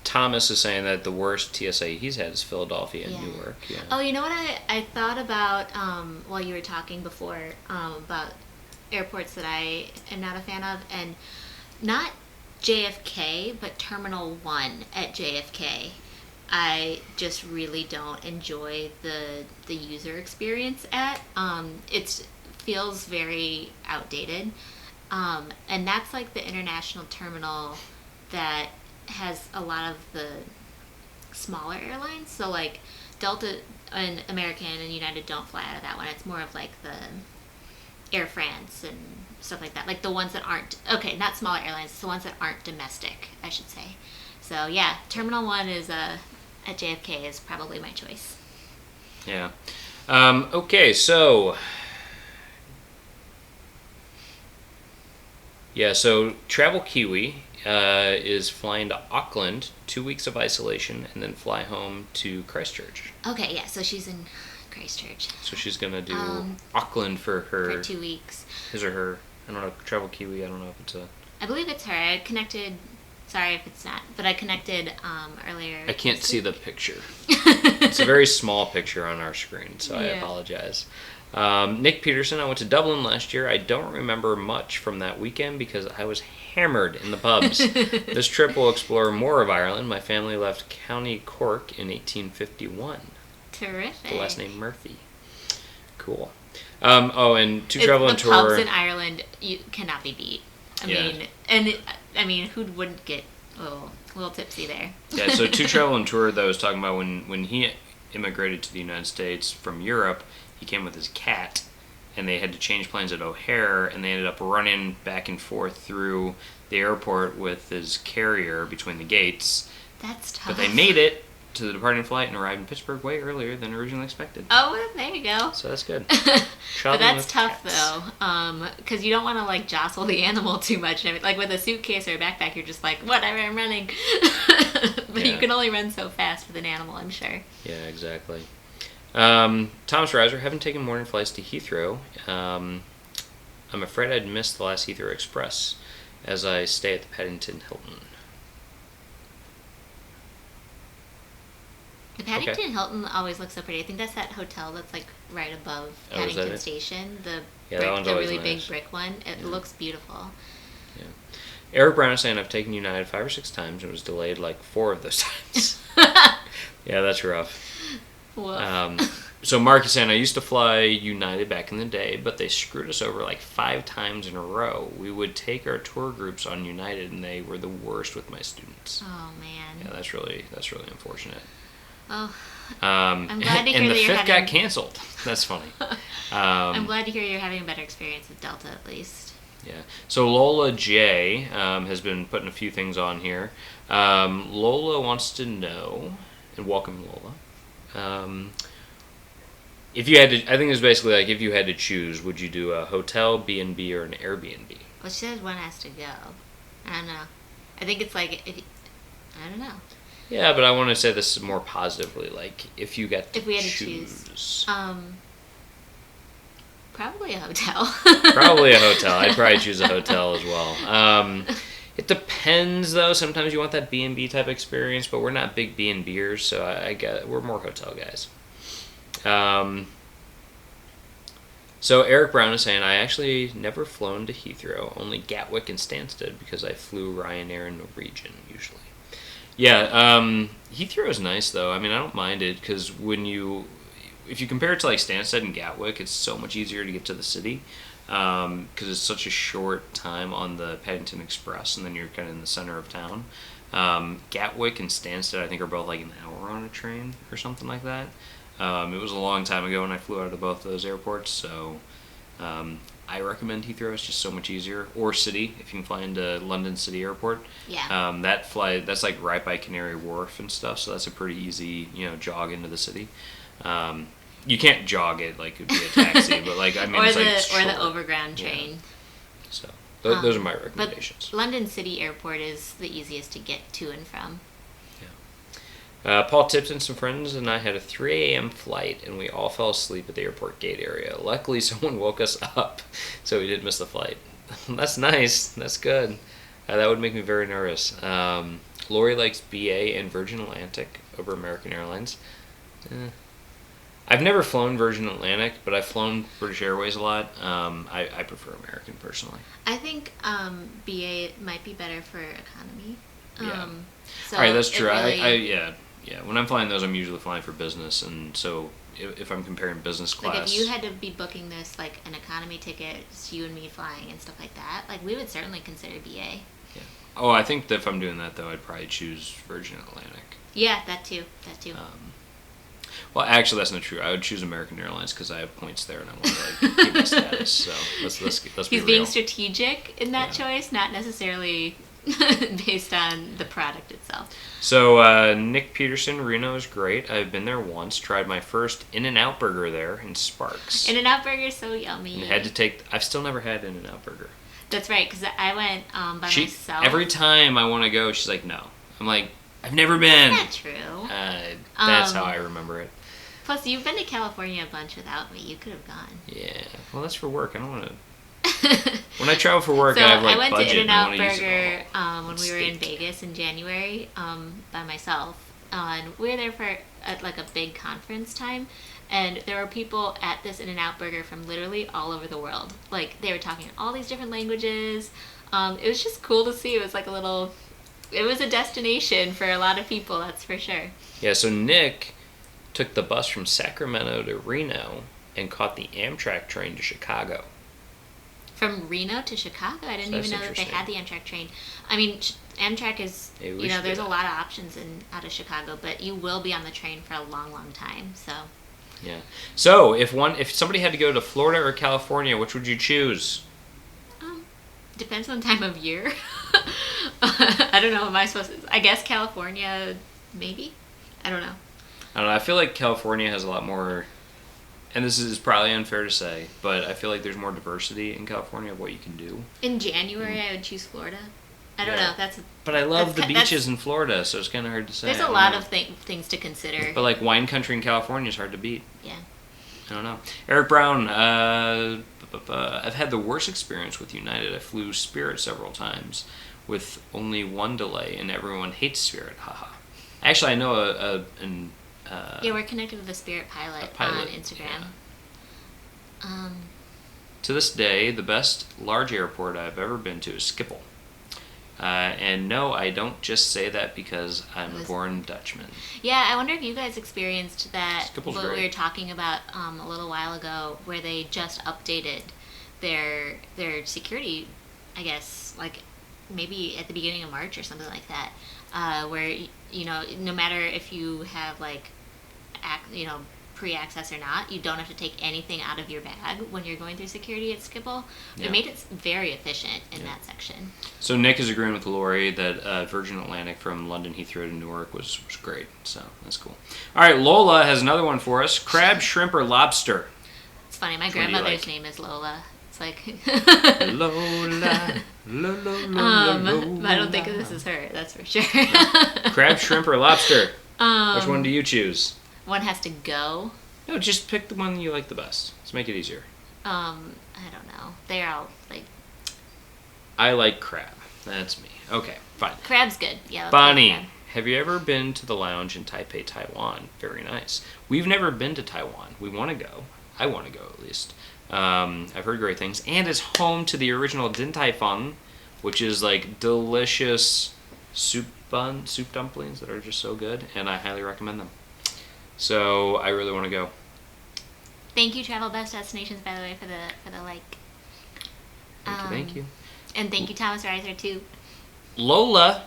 Thomas is saying that the worst TSA he's had is Philadelphia and Yeah. Newark. Yeah. Oh, you know what I thought about while you were talking before about airports that I am not a fan of, and not JFK, but Terminal 1 at JFK. I just really don't enjoy the user experience at. It feels very outdated. And that's like the international terminal that has a lot of the smaller airlines. So like Delta and American and United don't fly out of that one. It's more of like the Air France and stuff like that. Like the ones that aren't, okay, not smaller airlines, it's the ones that aren't domestic, I should say. So yeah, Terminal 1 is at JFK is probably my choice. Yeah. Okay, so... Yeah, so Travel Kiwi is flying to Auckland, 2 weeks of isolation, and then fly home to Christchurch. Okay, yeah, so she's in Christchurch So she's going to do Auckland for her... for 2 weeks. His or her... I don't know, Travel Kiwi, I don't know if it's a... I believe it's her. I connected, sorry if it's not, but I connected earlier. I can't see the picture. It's a very small picture on our screen, so I Yeah. apologize. Nick Peterson, I went to Dublin last year. I don't remember much from that weekend because I was hammered in the pubs. This trip will explore more of Ireland. My family left County Cork in 1851. Terrific. The last name Murphy. Cool. And to travel and the tour. pubs in Ireland you cannot be beat. Yeah. I mean, who wouldn't get a little tipsy there? Yeah, so to travel and tour that I was talking about when he immigrated to the United States from Europe, he came with his cat, and they had to change planes at O'Hare, and they ended up running back and forth through the airport with his carrier between the gates. That's tough. But they made it to the departing flight and arrived in Pittsburgh way earlier than originally expected. Oh, well, there you go. So that's good. But Traveling that's with tough cats. though, because you don't want to like jostle the animal too much. I mean, like with a suitcase or a backpack, you're just like, whatever, I'm running. But you Yeah. can only run so fast with an animal, I'm sure. Yeah, exactly. Thomas Reiser, haven't taken morning flights to Heathrow. I'm afraid I'd missed the last Heathrow Express as I stay at the Paddington Hilton. The Paddington Hilton always looks so pretty. I think that's that hotel that's like right above Oh, is that Paddington it? Station. The Yeah, that one's the always really big nice. brick one. It looks beautiful. Eric Brown is saying I've taken United 5 or 6 times and was delayed like 4 of those times. Yeah, that's rough. Well, So Mark is saying I used to fly United back in the day, but they screwed us over like 5 times in a row. We would take our tour groups on United, and they were the worst with my students. oh man. Yeah, that's really unfortunate. Oh, I'm glad to hear and the that you're 5th having- got canceled. That's funny. I'm glad to hear you're having a better experience with Delta at least. Yeah. So Lola J has been putting a few things on here. Lola wants to know, and welcome Lola. If you had to, I think it's basically like if you had to choose, would you do a hotel, B&B, or an Airbnb? Well, she says one has to go. I don't know. I think it's like I don't know. Yeah, but I want to say this more positively. Like if you got to If we had choose. to choose, probably a hotel. Probably a hotel. I'd probably choose a hotel as well. It depends, though. Sometimes you want that B&B type experience, but we're not big B&Bers, so we're more hotel guys. So Eric Brown is saying, I actually never flown to Heathrow, only Gatwick and Stansted, because I flew Ryanair and Norwegian, usually. Yeah, Heathrow is nice, though. I mean, I don't mind it, because if you compare it to, like, Stansted and Gatwick, it's so much easier to get to the city, because it's such a short time on the Paddington Express, and then you're kind of in the center of town. Gatwick and Stansted, I think, are both, like, an hour on a train, or something like that. It was a long time ago when I flew out of both those airports, so I recommend Heathrow. It's just so much easier. Or City, if you can fly into London City Airport. Yeah. That's like right by Canary Wharf and stuff, so that's a pretty easy, jog into the city. You can't jog it like it would be a taxi, but like I mean, or it's the like short. or the overground train. Yeah. So those are my recommendations. But London City Airport is the easiest to get to and from. Paul Tipton, some friends, and I had a 3 a.m. flight, and we all fell asleep at the airport gate area. Luckily, someone woke us up, so we didn't miss the flight. That's nice. That's good. That would make me very nervous. Lori likes BA and Virgin Atlantic over American Airlines. I've never flown Virgin Atlantic, but I've flown British Airways a lot. I prefer American, personally. I think BA might be better for economy. Yeah. So all right, that's true. Really, Yeah. When I'm flying those, I'm usually flying for business, and so if I'm comparing business class, like if you had to be booking this like an economy ticket, it's you and me flying and stuff like that, like we would certainly consider BA. Yeah. Oh, I think that if I'm doing that though, I'd probably choose Virgin Atlantic. Yeah, that too. Well, actually, that's not true. I would choose American Airlines because I have points there, and I want to keep my status. So let's be real. He's being strategic in that choice, not necessarily based on the product itself. So Nick Peterson, Reno is great. I've been there once. Tried my first In-N-Out burger there in Sparks. In-N-Out burger is so yummy. And I've still never had In-N-Out burger. That's right, because I went by myself. Every time I want to go, she's like, no. I'm like, I've never been. That's not true. That's how I remember it. Plus, you've been to California a bunch without me. You could have gone. Yeah. Well, that's for work. I don't want to. When I travel for work, So I have like I went budget. to In-N-Out and I wanna Burger use it all. when we were in Vegas in January by myself, and we were there for a big conference time, and there were people at this In-N-Out Burger from literally all over the world. Like they were talking all these different languages. It was just cool to see. It was like it was a destination for a lot of people. That's for sure. Yeah. So Nick took the bus from Sacramento to Reno and caught the Amtrak train to Chicago. From Reno to Chicago? I didn't even know that they had the Amtrak train. I mean, Amtrak is, there's a lot of options out of Chicago, but you will be on the train for a long, long time, so. Yeah. So, if somebody had to go to Florida or California, which would you choose? Depends on time of year. I don't know, am I supposed to, I guess California, maybe? I don't know. I feel like California has a lot more, and this is probably unfair to say, but I feel like there's more diversity in California of what you can do. In January, I would choose Florida. I don't know. But I love the beaches in Florida, so it's kind of hard to say. There's a lot of things to consider. But like wine country in California is hard to beat. Yeah. I don't know. Eric Brown, I've had the worst experience with United. I flew Spirit several times with only one delay, and everyone hates Spirit. Haha. Actually, I know yeah, we're connected with a Spirit pilot on Instagram. Yeah. To this day, the best large airport I've ever been to is Schiphol. And no, I don't just say that because I'm a born Dutchman. Yeah, I wonder if you guys experienced that, Schiphol's what great. we were talking about a little while ago, where they just updated their security, I guess, like maybe at the beginning of March or something like that, where, no matter if you have like, pre-access or not, you don't have to take anything out of your bag when you're going through security at Schiphol. Yeah. It made it very efficient in that section. So Nick is agreeing with Lori that Virgin Atlantic from London Heathrow to Newark was great. So that's cool. All right, Lola has another one for us. Crab, shrimp, or lobster? It's funny. My grandmother's name is Lola. It's like Lola. But I don't think this is her. That's for sure. Crab, shrimp, or lobster? Which one do you choose? One has to go. No, just pick the one you like the best. Let's make it easier. I don't know. They're all like. I like crab. That's me. Okay, fine. Crab's good. Yeah. Let's Bonnie, go with crab. have you ever been to the lounge in Taipei, Taiwan? Very nice. We've never been to Taiwan. We want to go. I want to go at least. I've heard great things, and it's home to the original Din Tai Fung, which is like delicious soup dumplings that are just so good, and I highly recommend them. So I really want to go. Thank you, Travel Best Destinations, by the way, for the like. Thank you. And thank you, Thomas Reiser, too. Lola,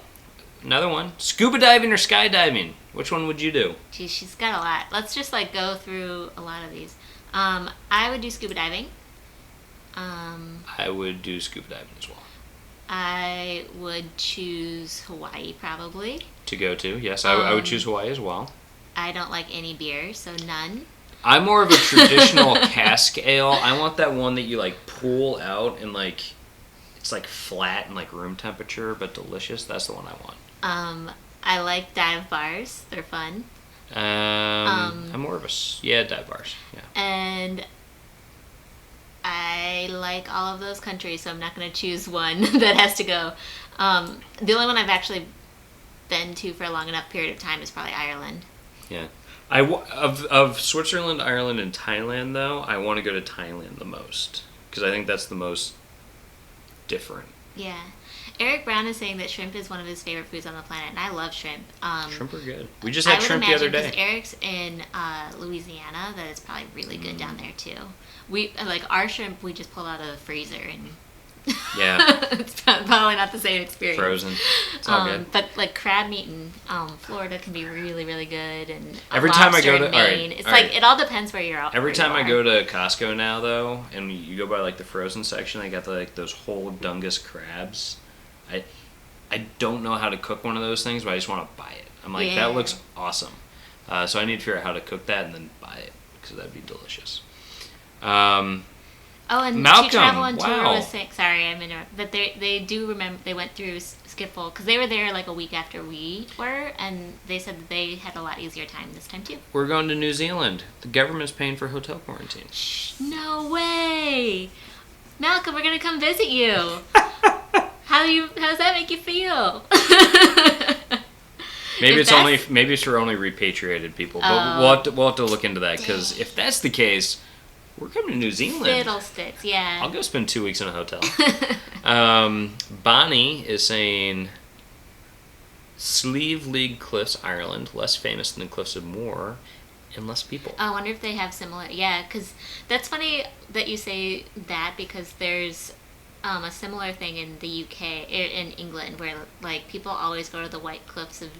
another one. Scuba diving or skydiving? Which one would you do? Geez, she's got a lot. Let's just like go through a lot of these. I would do scuba diving. I would do scuba diving as well. I would choose Hawaii, probably. To go to, yes. I would choose Hawaii as well. I don't like any beer, so none. I'm more of a traditional cask ale. I want that one that you like pull out and like it's like flat and like room temperature but delicious. That's the one I want. I like dive bars. They're fun. I'm more of a dive bars. Yeah. And I like all of those countries, so I'm not going to choose one that has to go. The only one I've actually been to for a long enough period of time is probably Ireland. Yeah. Of Switzerland, Ireland, and Thailand, though, I want to go to Thailand the most because I think that's the most different. Yeah. Eric Brown is saying that shrimp is one of his favorite foods on the planet, and I love shrimp. Shrimp are good. We just had shrimp the other day. Because Eric's in Louisiana, that it's probably really good down there too. We like our shrimp. We just pulled out of the freezer, and yeah, it's probably not the same experience. Frozen. It's all good. But like crab meat in Florida can be really, really good, and every time I go to Maine, it's like it all depends where you're at. Every time I go to Costco now, though, and you go by like the frozen section, they got like those whole Dungus crabs. I don't know how to cook one of those things, but I just want to buy it. I'm like, that looks awesome. So I need to figure out how to cook that and then buy it because that'd be delicious. And Malcolm, Travel on Tour wow. was saying, sorry, I'm interrupting, but they do remember they went through Skiffle because they were there like a week after we were, and they said that they had a lot easier time this time too. We're going to New Zealand. The government's paying for hotel quarantine. No way, Malcolm, we're gonna come visit you. How does that make you feel? Maybe it's for only repatriated people, but we'll have to look into that because if that's the case, we're coming to New Zealand. Fiddlesticks, yeah. I'll go spend 2 weeks in a hotel. Bonnie is saying Sleeve League Cliffs, Ireland, less famous than the Cliffs of Moher, and less people. I wonder if they have similar. Yeah, because that's funny that you say that because there's a similar thing in the UK, in England, where like people always go to the White Cliffs of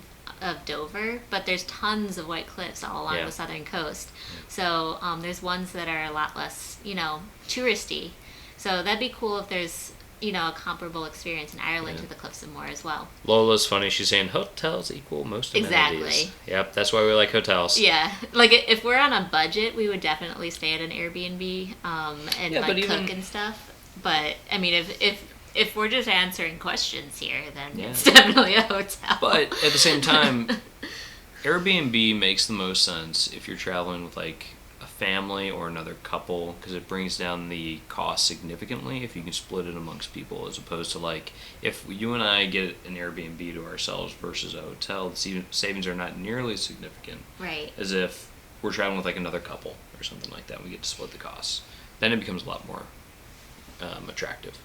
Dover, but there's tons of white cliffs all along the southern coast. So there's ones that are a lot less, touristy. So that'd be cool if there's, a comparable experience in Ireland to the Cliffs of Moher as well. Lola's funny. She's saying hotels equal most amenities. Exactly. Yep, that's why we like hotels. Yeah, like if we're on a budget, we would definitely stay at an Airbnb and cook and stuff. But I mean, if we're just answering questions here, then it's definitely a hotel. But at the same time, Airbnb makes the most sense if you're traveling with like a family or another couple because it brings down the cost significantly if you can split it amongst people as opposed to like if you and I get an Airbnb to ourselves versus a hotel, the savings are not nearly as significant as if we're traveling with like another couple or something like that. We get to split the costs. Then it becomes a lot more attractive.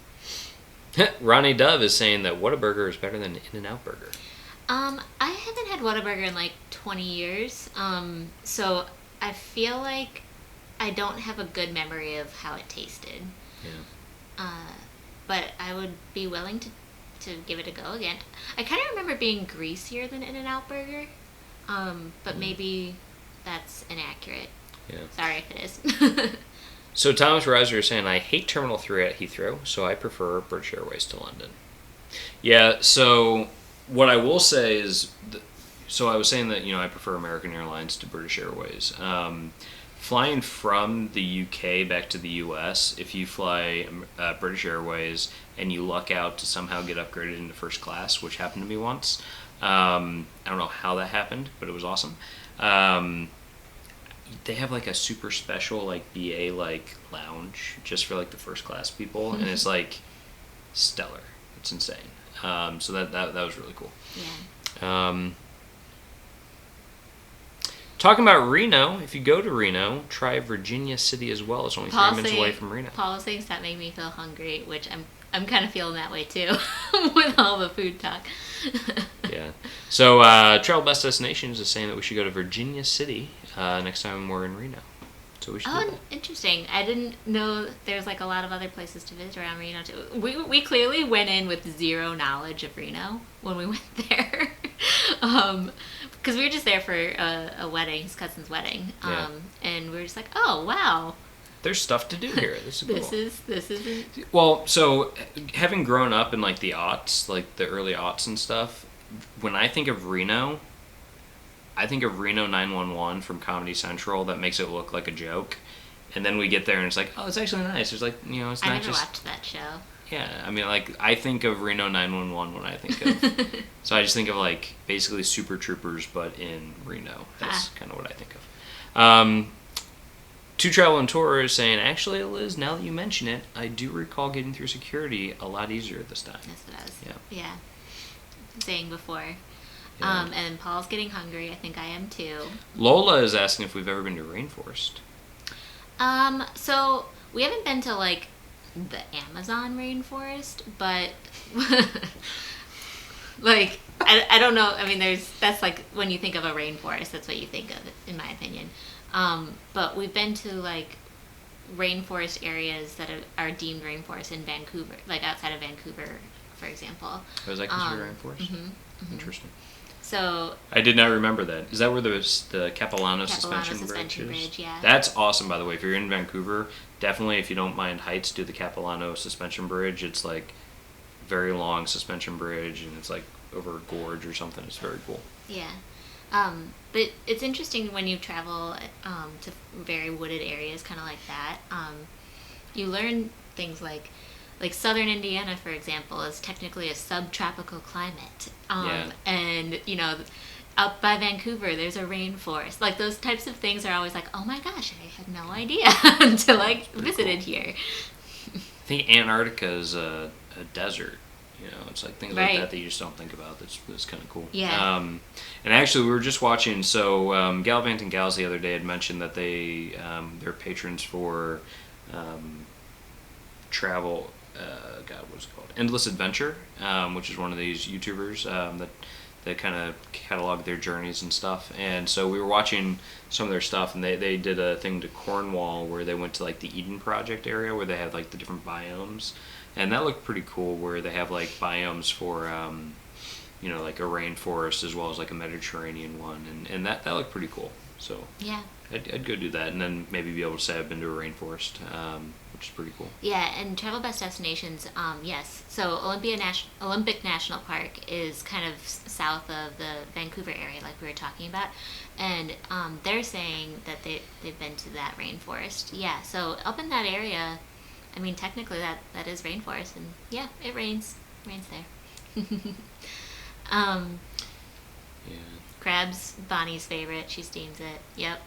Ronnie Dove is saying that Whataburger is better than In-N-Out Burger. I haven't had Whataburger in like 20 years, so I feel like I don't have a good memory of how it tasted. Yeah. But I would be willing to give it a go again. I kind of remember being greasier than In-N-Out Burger, but maybe that's inaccurate. Yeah. Sorry if it is. So Thomas Reiser is saying, I hate Terminal 3 at Heathrow, so I prefer British Airways to London. Yeah, so what I will say is, so I was saying that, I prefer American Airlines to British Airways. Flying from the UK back to the US, if you fly British Airways and you luck out to somehow get upgraded into first class, which happened to me once, I don't know how that happened, but it was awesome. They have like a super special like BA like lounge just for like the first class people, and it's like stellar. It's insane. So that was really cool. Yeah. Talking about Reno, if you go to Reno, try Virginia City as well. It's only 3 minutes away from Reno. Paul was saying that made me feel hungry, which I'm kind of feeling that way too with all the food talk. Yeah. So Travel Best Destinations is saying that we should go to Virginia City next time we're in Reno. So we should do that. Interesting. I didn't know there's like a lot of other places to visit around Reno too. We clearly went in with zero knowledge of Reno when we went there. Because we were just there for a wedding, his cousin's wedding. And we were just like, oh, wow. There's stuff to do here. This is cool. This is Well, so having grown up in like the aughts, like the early aughts and stuff, when I think of Reno 911 from Comedy Central that makes it look like a joke. And then we get there and it's like, oh, it's actually nice. There's like, it's not I never just... watched that show. Yeah, I mean, like, I think of Reno 911 when I think of... So I just think of, like, basically Super Troopers, but in Reno. That's kind of what I think of. Two Travel and Tour is saying, actually, Eliz, now that you mention it, I do recall getting through security a lot easier this time. That's what I was saying before. Yeah. And Paul's getting hungry. I think I am too. Lola is asking if we've ever been to Rainforest. So we haven't been to, like, the Amazon rainforest, but like I don't know. I mean, that's like when you think of a rainforest, that's what you think of, in my opinion. But we've been to like rainforest areas that are deemed rainforest in Vancouver, like outside of Vancouver, for example. Was that considered rainforest? Interesting. So I did not remember that. Is that where the Capilano Suspension Bridge is? Yeah. That's awesome, by the way. If you're in Vancouver, definitely, if you don't mind heights, do the Capilano Suspension Bridge. It's like very long suspension bridge, and it's like over a gorge or something. It's very cool. Yeah. But it's interesting when you travel to very wooded areas, kind of like that. You learn things like southern Indiana, for example, is technically a subtropical climate. And, up by Vancouver, there's a rainforest. Like, those types of things are always like, oh my gosh, I had no idea until I visited here. I think Antarctica is a desert. It's like things like that you just don't think about. That's kind of cool. Yeah. And actually, we were just watching, so Gallivanting Gals the other day had mentioned that they're patrons for travel... what's it called? Endless Adventure, which is one of these YouTubers that kind of catalog their journeys and stuff. And so we were watching some of their stuff, and they did a thing to Cornwall where they went to like the Eden Project area where they have like the different biomes, and that looked pretty cool. Where they have like biomes for like a rainforest as well as like a Mediterranean one, and that looked pretty cool. So yeah, I'd go do that, and then maybe be able to say I've been to a rainforest, which is pretty cool. Yeah, and Travel Best Destinations, yes. So Olympic National Park is kind of south of the Vancouver area, like we were talking about, and they're saying that they've been to that rainforest. Yeah, so up in that area, I mean, technically that is rainforest, and yeah, it rains there. Yeah. Crabs, Bonnie's favorite. She steams it. Yep.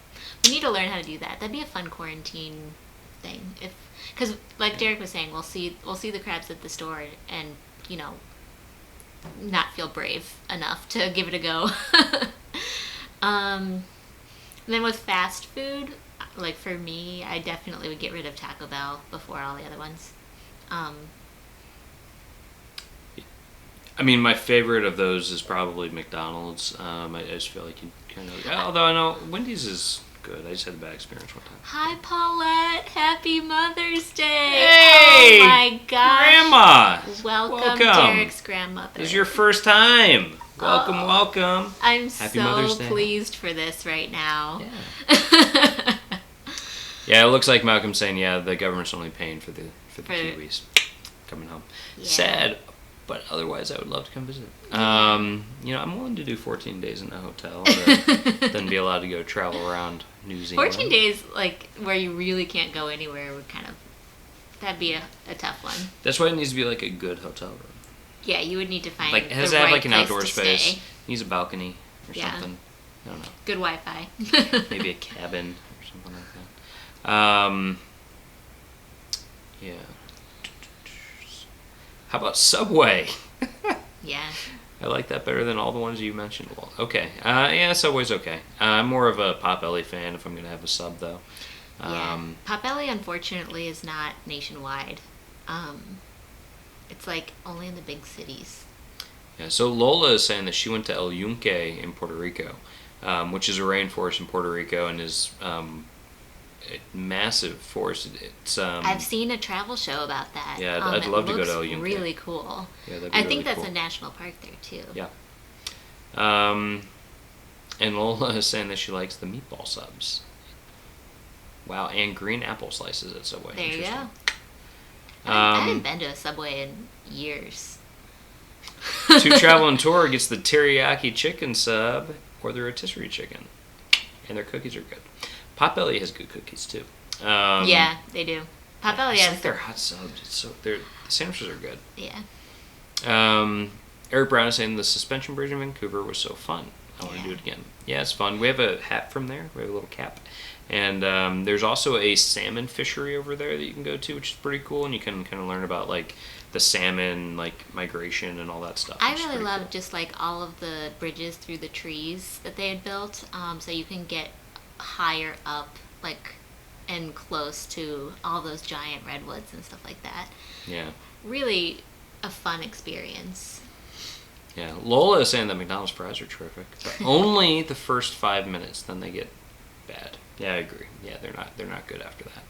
We need to learn how to do that. That'd be a fun quarantine thing. Because like Derek was saying, we'll see the crabs at the store and not feel brave enough to give it a go. Then with fast food, like for me, I definitely would get rid of Taco Bell before all the other ones. I mean, my favorite of those is probably McDonald's. I just feel like you kind of... Although I know Wendy's is good. I just had a bad experience one time. Hi, Paulette. Happy Mother's Day. Hey! Oh, my gosh. Grandma! Welcome, Derek's grandmother. This is your first time. Welcome. I'm Happy Mother's Day. Pleased for this right now. Yeah. Yeah, it looks like Malcolm's saying, the government's only paying for the Kiwis coming home. Yeah. Sad. But otherwise, I would love to come visit. I'm willing to do 14 days in a hotel, or then be allowed to go travel around New Zealand. 14 days, like, where you really can't go anywhere would that'd be a tough one. That's why it needs to be, like, a good hotel room. Yeah, you would need to find like, it has the to have, right like, an place outdoor to space. stay. It needs a balcony or something. I don't know. Good Wi-Fi. Maybe a cabin or something like that. Yeah. How about Subway? Yeah. I like that better than all the ones you mentioned. Well, okay. Yeah, Subway's okay. I'm more of a Potbelly fan if I'm going to have a sub, though. Potbelly, unfortunately, is not nationwide. It's like only in the big cities. Yeah, so Lola is saying that she went to El Yunque in Puerto Rico, which is a rainforest in Puerto Rico and is a massive forest. It's I've seen a travel show about that. Yeah, I'd love to go to El Yunque. Really cool. Yeah, that'd be I really think that's cool. a national park there too. Yeah. And Lola is saying that she likes the meatball subs. Wow, and green apple slices at Subway. There you go. I haven't been to a Subway in years. To Travel and Tour gets the teriyaki chicken sub or the rotisserie chicken, and their cookies are good. Potbelly has good cookies too. Yeah, they do. Potbelly It's has like their hot subs. The sandwiches are good. Yeah. Eric Brown is saying the suspension bridge in Vancouver was so fun. I want to do it again. Yeah, it's fun. We have a hat from there. We have a little cap. And there's also a salmon fishery over there that you can go to, which is pretty cool. And you can kind of learn about, like, the salmon, like, migration and all that stuff. I really love just, like, all of the bridges through the trees that they had built. So you can get higher up, like, and close to all those giant redwoods and stuff like that. Yeah. Really a fun experience. Yeah. Lola is saying that McDonald's fries are terrific. But only the first 5 minutes, then they get bad. Yeah, I agree. Yeah, they're not good after that.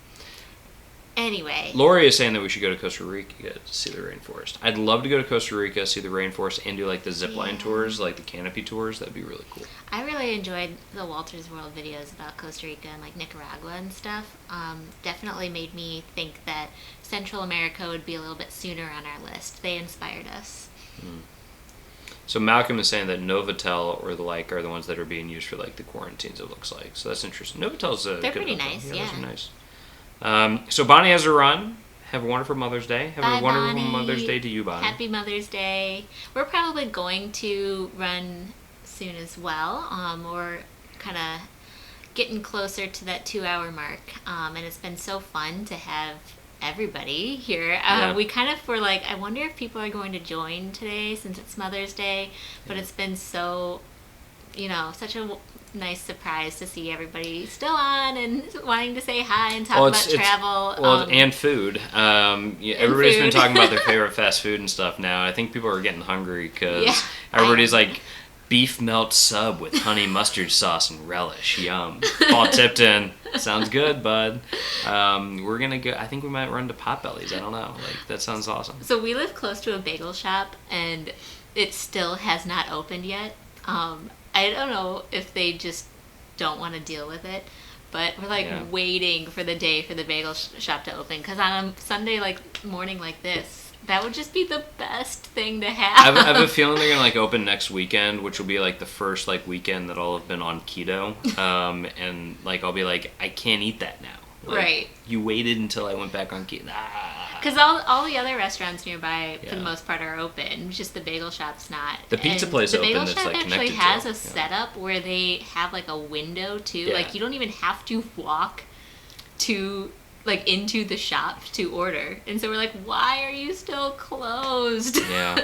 Anyway. Lori is saying that we should go to Costa Rica to see the rainforest. I'd love to go to Costa Rica, see the rainforest, and do like the zip line tours, like the canopy tours. That'd be really cool. I really enjoyed the Walter's World videos about Costa Rica and like Nicaragua and stuff. Definitely made me think that Central America would be a little bit sooner on our list. They inspired us. So Malcolm is saying that Novotel or the like are the ones that are being used for like the quarantines, it looks like. So that's interesting. Novatel's a They're good pretty hotel. nice, Those are nice. So Bonnie has a run. Have a wonderful Mother's Day. Have Bye, a wonderful Bonnie. Mother's Day to you, Bonnie. Happy Mother's Day. We're probably going to run soon as well. We're kind of getting closer to that 2-hour mark. And it's been so fun to have everybody here. We kind of were like, I wonder if people are going to join today since it's Mother's Day. But it's been so, such a nice surprise to see everybody still on and wanting to say hi and talk about travel. And food. Everybody's been talking about their favorite fast food and stuff now. I think people are getting hungry because everybody's like, beef melt sub with honey mustard sauce and relish. Yum. Paul Tipton. Sounds good, bud. We're going to go. I think we might run to Potbelly's. I don't know. Like, that sounds awesome. So we live close to a bagel shop and it still has not opened yet. I don't know if they just don't want to deal with it, but we're like waiting for the day for the bagel shop to open because on a Sunday morning like this, that would just be the best thing to have. I have a feeling they're gonna open next weekend, which will be the first weekend that I'll have been on keto, and I'll be like, I can't eat that now. Right. You waited until I went back on keto. Because all the other restaurants nearby, for the most part, are open. Just the bagel shop's not. The pizza place open that's connected. The bagel shop actually has a setup where they have a window too. Yeah. You don't even have to walk to into the shop to order. And so we're like, why are you still closed? Yeah.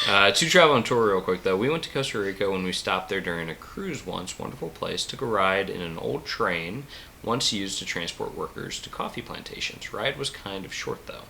To Travel and Tour real quick though, we went to Costa Rica when we stopped there during a cruise once. Wonderful place. Took a ride in an old train once used to transport workers to coffee plantations. Ride was kind of short though.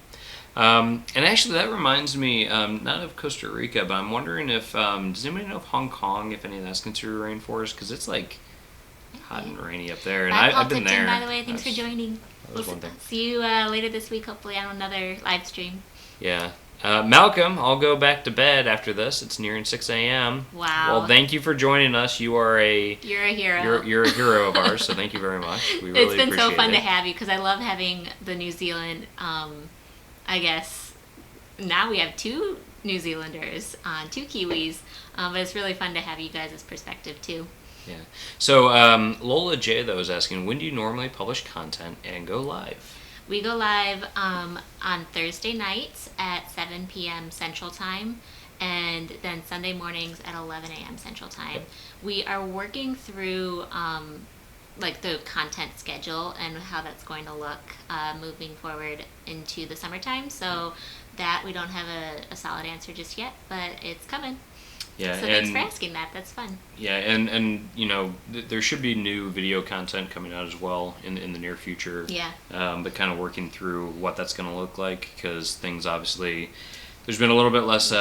And actually that reminds me, not of Costa Rica, but I'm wondering if, does anybody know of Hong Kong, if any of that's considered rainforest? Because it's hot and rainy up there. And I've been there. By the way, thanks for joining. That was one thing. See you later this week, hopefully on another live stream. Yeah. Malcolm, I'll go back to bed after this. It's nearing 6 a.m. Wow. Well, thank you for joining us. You're a hero. You're a hero of ours, so thank you very much. We really appreciate it. It's been so fun to have you because I love having the New Zealand, I guess, now we have two New Zealanders on 2 Kiwis. But it's really fun to have you guys' perspective too. Yeah. So Lola J though is asking, when do you normally publish content and go live? We go live on Thursday nights at 7 p.m. Central Time, and then Sunday mornings at 11 a.m. Central Time. Yep. We are working through like the content schedule and how that's going to look moving forward into the summertime. So that we don't have a solid answer just yet, but it's coming. Yeah, so thanks for asking that. That's fun. Yeah, and you know, there should be new video content coming out as well in the near future. Yeah. But kind of working through what that's going to look like, because things obviously, there's been a little bit less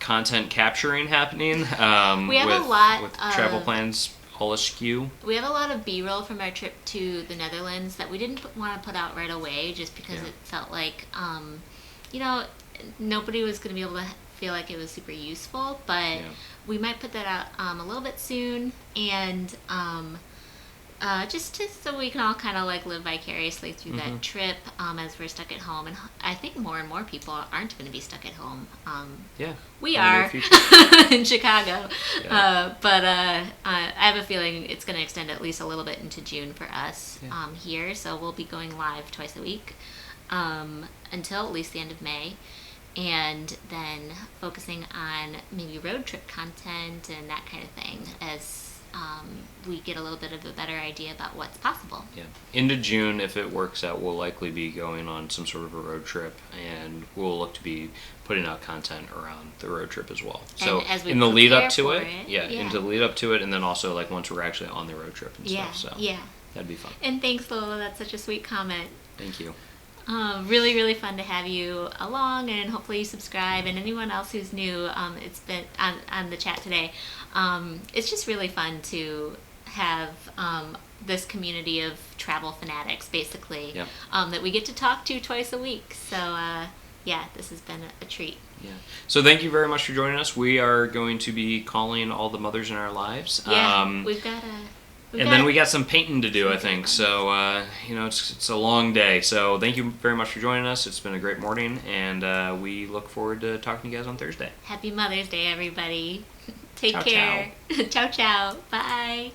content capturing happening. We have with, a lot with of travel plans all askew. We have a lot of B-roll from our trip to the Netherlands that we didn't want to put out right away, just because it felt like, you know, nobody was going to be able to feel like it was super useful, but we might put that out a little bit soon, and just so we can all kind of like live vicariously through that trip as we're stuck at home. And I think more and more people aren't going to be stuck at home. We are in Chicago, but I have a feeling it's going to extend at least a little bit into June for us here, so we'll be going live twice a week until at least the end of May. And then focusing on maybe road trip content and that kind of thing as we get a little bit of a better idea about what's possible. Yeah. Into June, if it works out, we'll likely be going on some sort of a road trip, and we'll look to be putting out content around the road trip as well. So and as we in the lead up to it, into the lead up to it, and then also like once we're actually on the road trip and stuff. So that'd be fun. And thanks, Lola. That's such a sweet comment. Thank you. Really, really fun to have you along, and hopefully you subscribe. And anyone else who's new, it's been on the chat today. It's just really fun to have this community of travel fanatics, basically, that we get to talk to twice a week. So, this has been a treat. Yeah. So thank you very much for joining us. We are going to be calling all the mothers in our lives. Yeah, we've got then we got some painting to do, I think. So, it's a long day. So thank you very much for joining us. It's been a great morning, and we look forward to talking to you guys on Thursday. Happy Mother's Day, everybody. Take Ciao, care. Ciao, ciao. Bye.